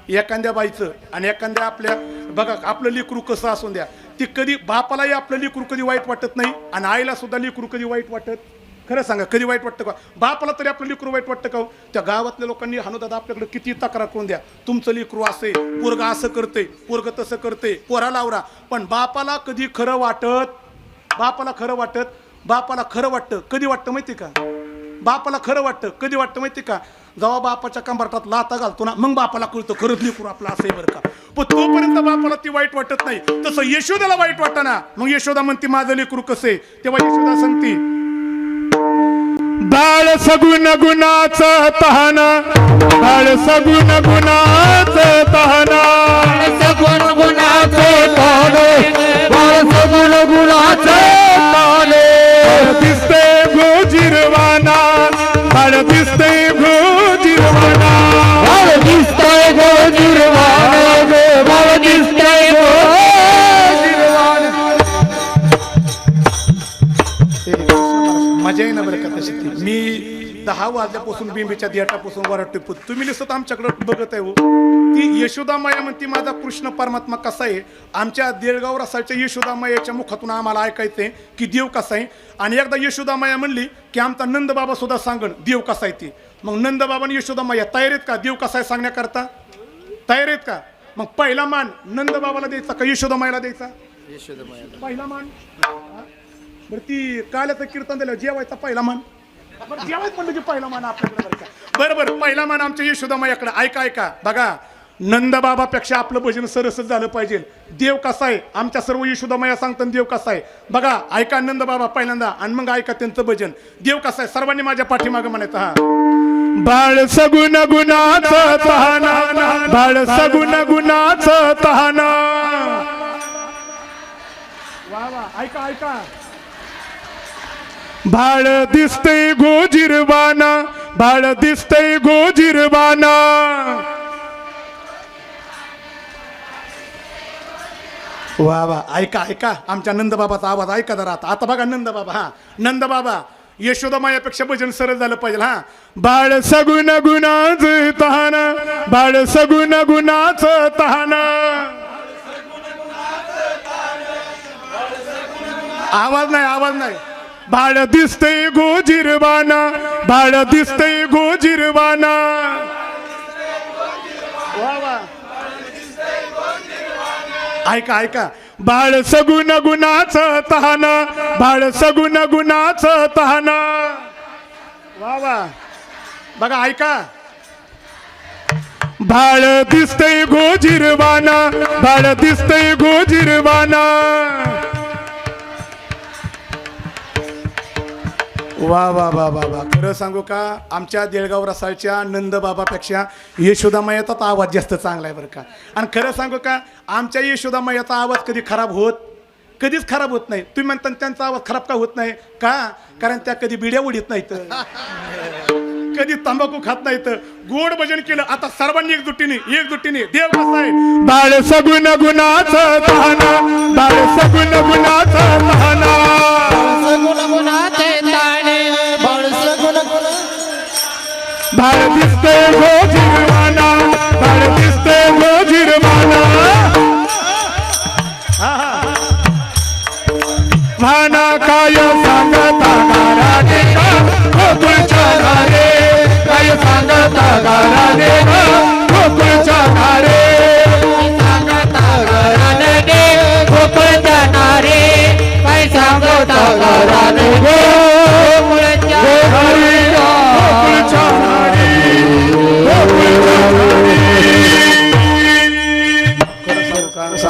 एखाद्या बाईचं आणि एखाद्या आपल्या बघा आपलं लेकरू कसं असून द्या, ती कधी बापालाही आपलं लेकरू कधी वाईट वाटत नाही आणि आईला सुद्धा लेकरू कधी वाईट वाटत. खरं सांगा, कधी वाईट वाटतं का? बापाला तरी आपलं लेकरू वाईट वाटतं का? त्या गावातल्या लोकांनी दादा आपल्याकडे किती तक्रार करून द्या, तुमचं लेकरू असे, पोरगा असं करते, पोरग तसं करते, पोरा लावरा. पण बापाला कधी खरं वाटत? बापाला खरं वाटत? बापाला खरं वाटतं कधी वाटतं माहिती का? बापाला खरं वाटतं कधी वाटतं माहिती का? जेव्हा बापाच्या कंबरटात लाता घालतो ना, मग बापाला कळतं खरंच लेकरू आपला असं आहे बरं का. पण तोपर्यंत बापाला ती वाईट वाटत नाही. तसं यशोदाला वाईट वाटतं ना, मग यशोदा म्हणती माझं लेकरू कसं आहे. तेव्हा यशोदा सांगती, बाळ सगुण गुणाचं तहान, बाळ सगुण गुणाचं तहान, सगुण गुणाचे ताने, बाळ सगुण गुणाचे ताने. दिसते गोजिरवाना, बाळ दिसते गोजिरवाना, बाळ दिसतंय गोजिरवाना गे, बाळ दिसतंय गोजिरवाना. मजा आहे ना बरं का तशी. मी 10 वाजल्यापासून बिंबीच्या देठापासून वरटते, तुम्ही नुसतं आमच्याकडे बघत आहे हो. ती यशोदा माया म्हणती माझा कृष्ण परमात्मा कसा आहे. आमच्या देळगाव रसाच्या यशोदा मायाच्या मुखातून आम्हाला ऐकायचंय की देव कसा आहे. आणि एकदा यशोदा माया म्हणली की आमचा नंद बाबा सुद्धा सांगण देव कसा आहे ती. मग नंद बाबा आणि यशोदा माया तयार आहेत का देव कसा आहे सांगण्याकरता? तयार आहेत का? मग पहिला मान नंद बाबाला द्यायचा का यशोदा मायाला द्यायचा? पहिला मान. बरं ती काल्याचं कीर्तन दिलं जेवायचा पहिला मान. बरं जेवायचं म्हणलं की पहिला मान आपल्याकडे. बरं बरं पहिला मान आमच्या यशोदा मायाकडे. ऐका ऐका बघा, नंदबाबापेक्षा आपलं भजन सरसच झालं पाहिजे. देव कसा आहे आमच्या सर्व यशोदा माया सांगतात देव कसा आहे. बघा ऐका नंदबाबा पहिल्यांदा आणि मग ऐका त्यांचं भजन. देव कसा आहे सर्वांनी माझ्या पाठीमागं म्हणायचं. हा बाळ सगुण गुणाचं तहान, बाळ सगुण गुणाचं तहान. वा वा ऐका ऐका. बाळ दिसतंय गोजिरवाना, बाळ दिसतंय गोजिरवाना. वा वा ऐका ऐका आमच्या नंदबाबाचा आवाज ऐका जरा. आता बघा नंदबाबा. हा नंदबाबा यशोदा मायापेक्षा भजन सरळ झालं पाहिजे. हा बाळ सगुण गुणाचं तहान, बाळ सगुण गुणाचं तहान. आवाज नाही आवाज नाही. बाळ दिसतंय गोजिरवाना, बाळ दिसतंय गोजिरवाना. वा वा ऐका ऐका. बाळ सगुण गुणाचं तहान, बाळ सगुण गुणाचं तहान. वा वा बघा ऐका. बाळ दिसतंय गोजिरवाना, बाळ दिसतंय गोजिरवाना. वा वा वा वा वा. खरं सांगू का आमच्या देळगाव रसाळच्या नंदबाबापेक्षा यशोदा मायाचा आवाज जास्त चांगला आहे बरं का. आणि खरं सांगू का आमच्या यशोदा मायाचा आवाज कधी खराब होत कधीच खराब होत नाही. तुम्ही म्हणता त्यांचा आवाज खराब का होत नाही का? कारण त्या कधी बिड्या उडीत नाहीत, कधी तंबाखू खात नाहीत. गोड भजन केलं. आता सर्वांनी एकजुटीने देव कसा आहे. बाळ सगुण गुणाचं तहान, बाळ सगुण गुणाचं तहान. सगुण गुणाचे ताने, बाळ सगुण गुण. बाळ दिसतंय गोजिरवाना, बाळ दिसतंय गोजिरवाना. भाना काय सांगता गाराने का गोकुळच्या धारे, काय सांगता गाराने का गोकुळच्या धारे. सांगता घराने गोकुळच्या नारे, काय सांगता घराने गोकुळच्या गोकुळच्या धारे, गोकुळच्या धारे.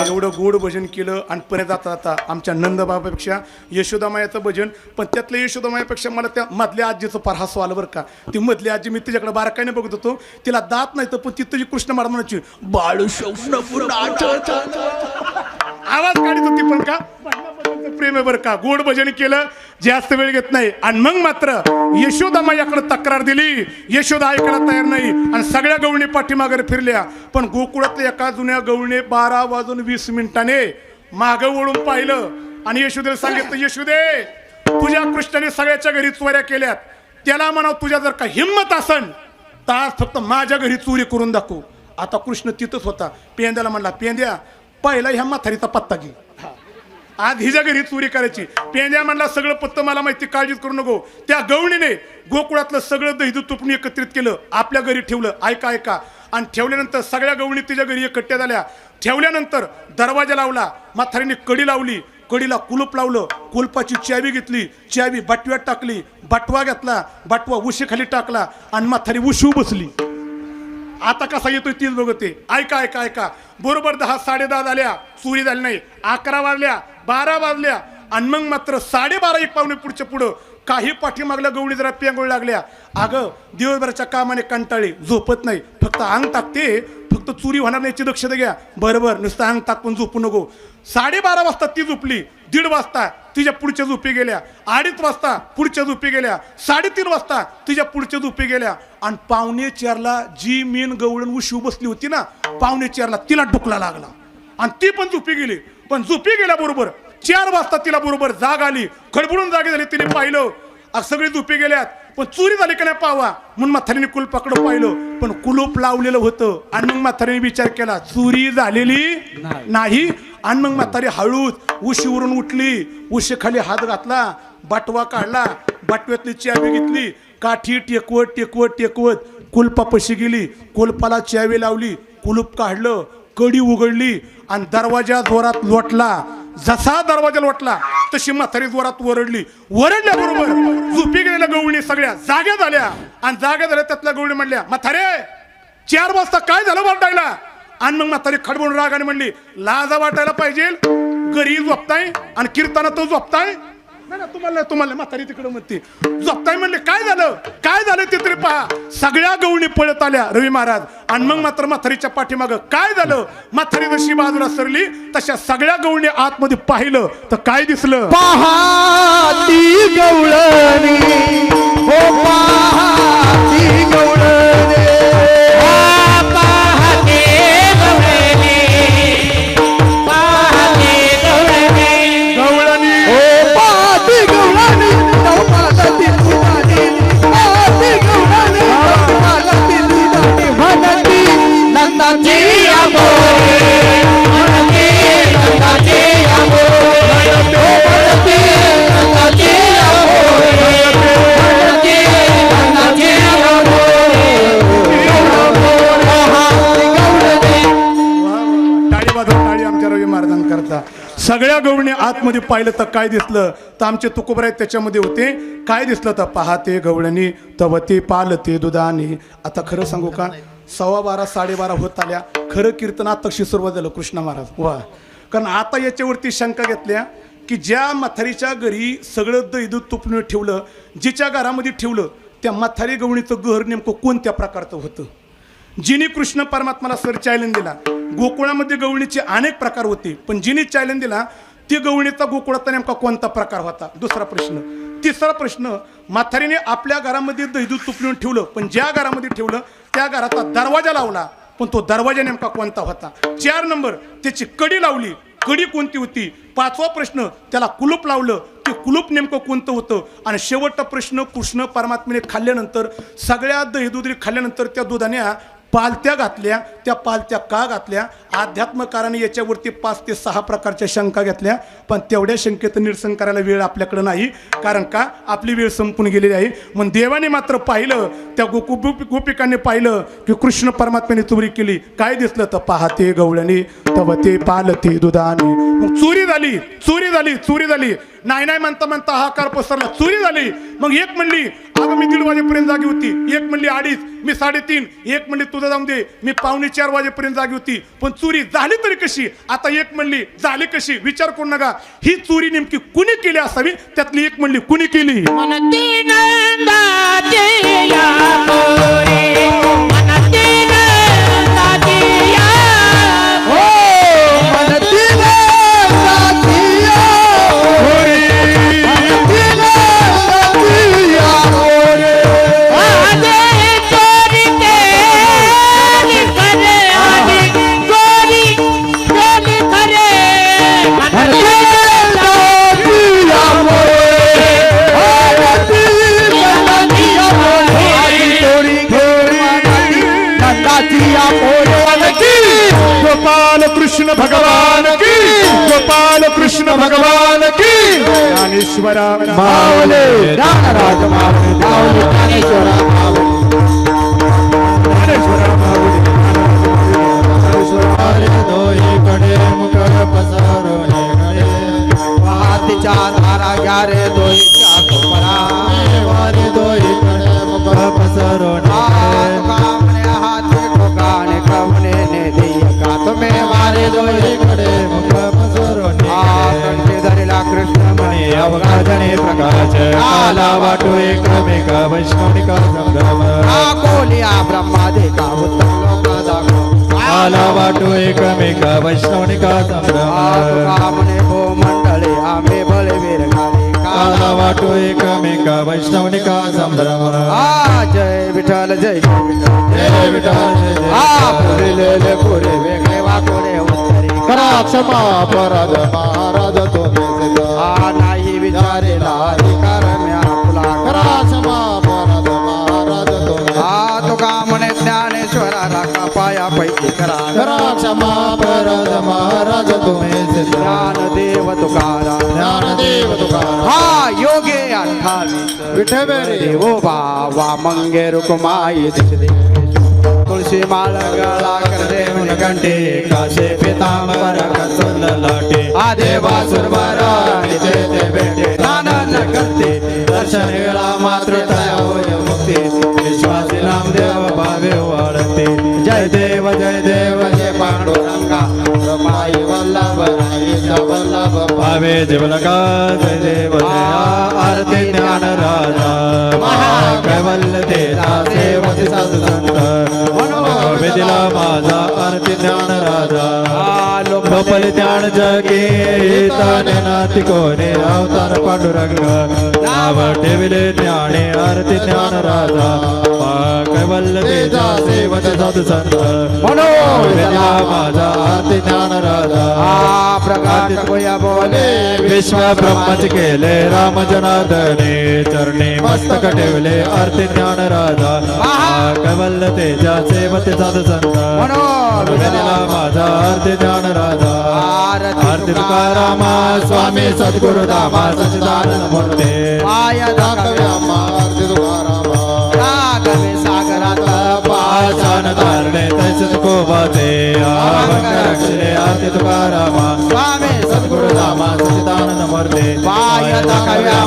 एवढं गोड भजन केलं आणि परत जाता जाता आमच्या नंदबाबापेक्षा यशोदामायाचं भजन. पण त्यातल्या यशोदामायापेक्षा मला त्या मधल्या आजीचं फार हसू आलं बरं का. ती मधली आजी मी तिच्याकडे बारकाईने बघत होतो. तिला दात नाही तर पण ती तुझी कृष्ण महाराज म्हणायची बाळू शौन आवाज काढत होती पण का देवाचं प्रेम आहे बरं का. गोड भजन केलं जास्त वेळ घेत नाही. आणि मग मात्र यशोदा मायाकडे तक्रार दिली. यशोदा ऐकायला तयार नाही आणि सगळ्या गवळणी पाठीमागे फिरल्या. पण गोकुळातल्या एका जुन्या गवळीने 12:20 मागं वळून पाहिलं आणि यशोदेला सांगितलं, यशोदे तुझ्या कृष्णाने सगळ्याच्या घरी चोऱ्या केल्यात. त्याला म्हणाव तुझ्या जर का हिंमत असन तर आज फक्त माझ्या घरी चोरी करून दाखव. आता कृष्ण तिथंच होता. पेंद्याला म्हणला, पेंद्या पहिला ह्या म्हातारीचा पत्ता घे. आज हिच्या घरी चोरी करायची. पेंद्या म्हणला, सगळं पत्त मला माहिती, काळजीच करू नको. त्या गवळीने गोकुळातलं सगळं दही दूध तुपणी एकत्रित केलं, आपल्या घरी ठेवलं. ऐका आणि ठेवल्यानंतर सगळ्या गवळी तिच्या घरी एकट्या झाल्या. ठेवल्यानंतर दरवाजा लावला. म्हातारीने कडी लावली. कडीला कुलूप लावलं. कुलपाची चावी घेतली. चावी बटव्यात टाकली. बटवा घेतला. बटवा उशीखाली टाकला आणि म्हातारी उशी बसली. आता कसा येतोय तीच बघते. ऐका बरोबर 10, 10:30 झाल्या. चोरी झाली नाही. 11 वाजल्या, 12 वाजल्या आणि मग मात्र 12:30 1 पावणे पुढच्या पुढं काही पाठीमागल्या गवळी जरा पेंगोळ लागल्या. अगं दिवसभराच्या कामाने कंटाळी, झोपत नाही, फक्त अंग टाकते. फक्त चोरी होणार नाही याची दक्षता घ्या. बरोबर नुसतं अंग टाकून झोपू नको. 12:30 वाजता ती झोपली. 1:30 वाजता तिच्या पुढच्या झोपी गेल्या. 2:30 वाजता पुढच्या झोपी गेल्या. 3:30 वाजता तिच्या पुढच्या झोपी गेल्या. आणि 3:45ला जी मेन गवळण उशी बसली होती ना, 3:45ला तिला डुकला लागला आणि ती पण झोपी गेली. पण झोपी गेल्याबरोबर 4 वाजता तिला बरोबर जाग आली. खडबडून जागी झाली. तिने पाहिलं सगळी झोपी गेल्यात. पण चोरी झाली का नाही पावा म्हणून म्हातारीने कुलपाकडं पाहिलं. पण कुलूप लावलेलं होतं. आणि मग म्हातारीने विचार केला चोरी झालेली नाही. आणि मग म्हातारी हळूच उशीवरून उठली. उशीखाली हात घातला. बटवा काढला. बटव्यातली चावी घेतली. काठी टेकवत कुलपापाशी गेली. कुलपाला चावी लावली. कुलूप काढलं. कडी उघडली आणि दरवाजा जोरात लोटला. जसा दरवाजा लोटला तशी म्हातारी जोरात वरडल्याबरोबर झोपी गेलेल्या गवळणी सगळ्या जाग्या झाल्या. आणि जाग्या झाल्या त्यातल्या गवळणी म्हणल्या, म्हातारे 4 वाजता काय झालं वाटायला. आणि मग म्हातारी खडबडून रागाने म्हणली, लाजा वाटायला पाहिजे, घरी झोपताय आणि कीर्तनात झोपताय. तुम्हाला म्हातारी तिकडे म्हणते झोपताय. म्हणले काय झालं ते तरी पहा. सगळ्या गवळणी पळत आल्या रवी महाराज. आणि मग मात्र म्हातारीच्या पाठीमागं काय झालं. म्हातारी जशी बाजूला सरली तशा सगळ्या गवळणी आतमध्ये पाहिलं तर काय दिसलं. पहाती गवळणी हो पहाती गवळणी सगळ्या गवळणी आतमध्ये पाहिलं तर काय दिसलं. तर आमचे तुकोबराय त्याच्यामध्ये होते. काय दिसलं तर पाहते गवळणी तव ते पालते दुधाने. आता खरं सांगू का 12:15 12:30 होत आल्या. खरं कीर्तन आताशी सुरुवात झालं कृष्ण महाराज. वा कारण आता याच्यावरती शंका घेतल्या की ज्या म्हातारीच्या घरी सगळं दही दूध तुपणं ठेवलं, जिच्या घरामध्ये ठेवलं त्या म्हातारी गवळणीचं घर नेमकं कोणत्या प्रकारचं होतं. जिने कृष्ण परमात्माला सर चॅलेंज दिला. गोकुळामध्ये गवळणीचे अनेक प्रकार होते पण जिने चॅलेंज दिला ती गवळणीचा गोकुळाचा नेमका कोणता प्रकार होता. दुसरा प्रश्न. तिसरा प्रश्न, म्हातारीने आपल्या घरामध्ये दही दूध तुपणं ठेवलं पण ज्या घरामध्ये ठेवलं त्या घराचा दरवाजा लावला पण तो दरवाजा नेमका कोणता होता. 4 नंबर, त्याची कडी लावली, कडी कोणती होती. 5वा प्रश्न, त्याला कुलूप लावलं, ते कुलूप नेमकं कोणतं होतं. आणि शेवटचा प्रश्न, कृष्ण परमात्म्याने खाल्ल्यानंतर सगळ्या दही दूध खाल्ल्यानंतर त्या दुधाने पालत्या घातल्या. त्या पालत्या का घातल्या. अध्यात्मकाराने याच्यावरती 5 ते 6 प्रकारच्या शंका घेतल्या पण तेवढ्या शंकेचं निरसन करायला वेळ आपल्याकडे नाही. कारण का आपली वेळ संपून गेलेली आहे. मग देवाने मात्र पाहिलं, त्या गोपिकांनी पाहिलं की कृष्ण परमात्म्याने चोरी केली. काय दिसलं तर पाहते गवळणी तव ते पालते दुधाने. मग चोरी झाली. नाही म्हणता हाकार पसरला. चोरी झाली. मग एक म्हणली अगं मी 1:30 वाजेपर्यंत जागी होती. एक म्हणली 2:30, मी 3:30. एक म्हणली तुझं जाऊन दे मी 3:45 वाजेपर्यंत जागी होती. पण चोरी झाली तरी कशी. आता एक म्हणली झाली कशी. विचार करू नका ही चोरी नेमकी कुणी केली असावी. त्यातली एक म्हणली कुणी केली. भगवान की ज्ञानेश्वर माऊली ज्ञानराज माऊली माऊली ज्ञानेश्वर माऊली वारे दोहीकडे मुख पसरवणे कडे वाहतीच्या धारा घ्या रे दोईच्या कोपरा वारे दोहीकडे मुख पसरवणे हाती ठोकाने कवने ने देय का तुम्ही वारे दोहीकडे मुख पसरवणे कंठी धरिला कृष्ण म्हणे अवघा जणे प्रकाश काला वाटो एकमेक वैष्णविका संगम कोलिया ब्रह्मादे का उत्तम लोक दाखव काला वाटो एकमेक वैष्णविका संगम म्हणे भो मंडळे आम्ही बळे वीर घाले काला वाटो एकमेक वैष्णविका संभ्रम जय विठ्ठल जय विठ्ठल जय विठ्ठल जय जय पुरिलेले पुरे वेगळे वाकोडे उत्तरी करा क्षमा अपराध महाराज तुम्ही सिद्ध नाही विचारेला अधिकार म्या आपला करा क्षमा अपराध महाराज तुम्ही तुका म्हणे ज्ञानेश्वराला का पाया पैकी करा करा क्षमा अपराध महाराज तुम्ही सिद्ध ज्ञानदेव तुकारा ज्ञानदेव तुकाराम हा योगे 28 विठ्ठल देवो बावा मंगे रुक्माई दिसते तुळशी माळ गळा करते म्हणे कंठे काशे पितांबर कसुल लाटे आदेवा सुरबारा निजे ते भेटे नानन करते दर्शन वेळा मातृतया होय मुक्ती विश्वासी नामदेव भावे वाळते जय देव जय पांडुरंगा माई वल्लभ राईचा वल्लभ भावे जीवलका जय देव जया आरती ज्ञान राजा महाकैवल्य तेजा सेवती साधू संत विदिला माझा आरती ज्ञान राजा लोपल ज्ञान जगे ताने नाती कोणे अवतार पांडुरंग नाव ठेविले ज्ञाने आरती ज्ञान राजा कैवल्य तेजा सेवत साधू संत विदिला माझा आरती ज्ञान राजा प्रकाश कोया बोले विश्व ब्रह्मच केले राम जनार्दने चरणी मस्तक ठेवले आरती ज्ञान राजा कैवल्य तेजा सेवत साधू संत विदिला माझा आरती ज्ञान राजा आरती तुकारामा स्वामी सद्गुरु दामा सच्चिदानंद मूर्ते पाया दाखव्या आरती तुकारामा रागवे सागरात पाषाण धारणे तैसे कोबाचे अभंग रक्षले आरती तुकारामा स्वामी सद्गुरु दामा सच्चिदानंद मूर्ते पाया दाखव्या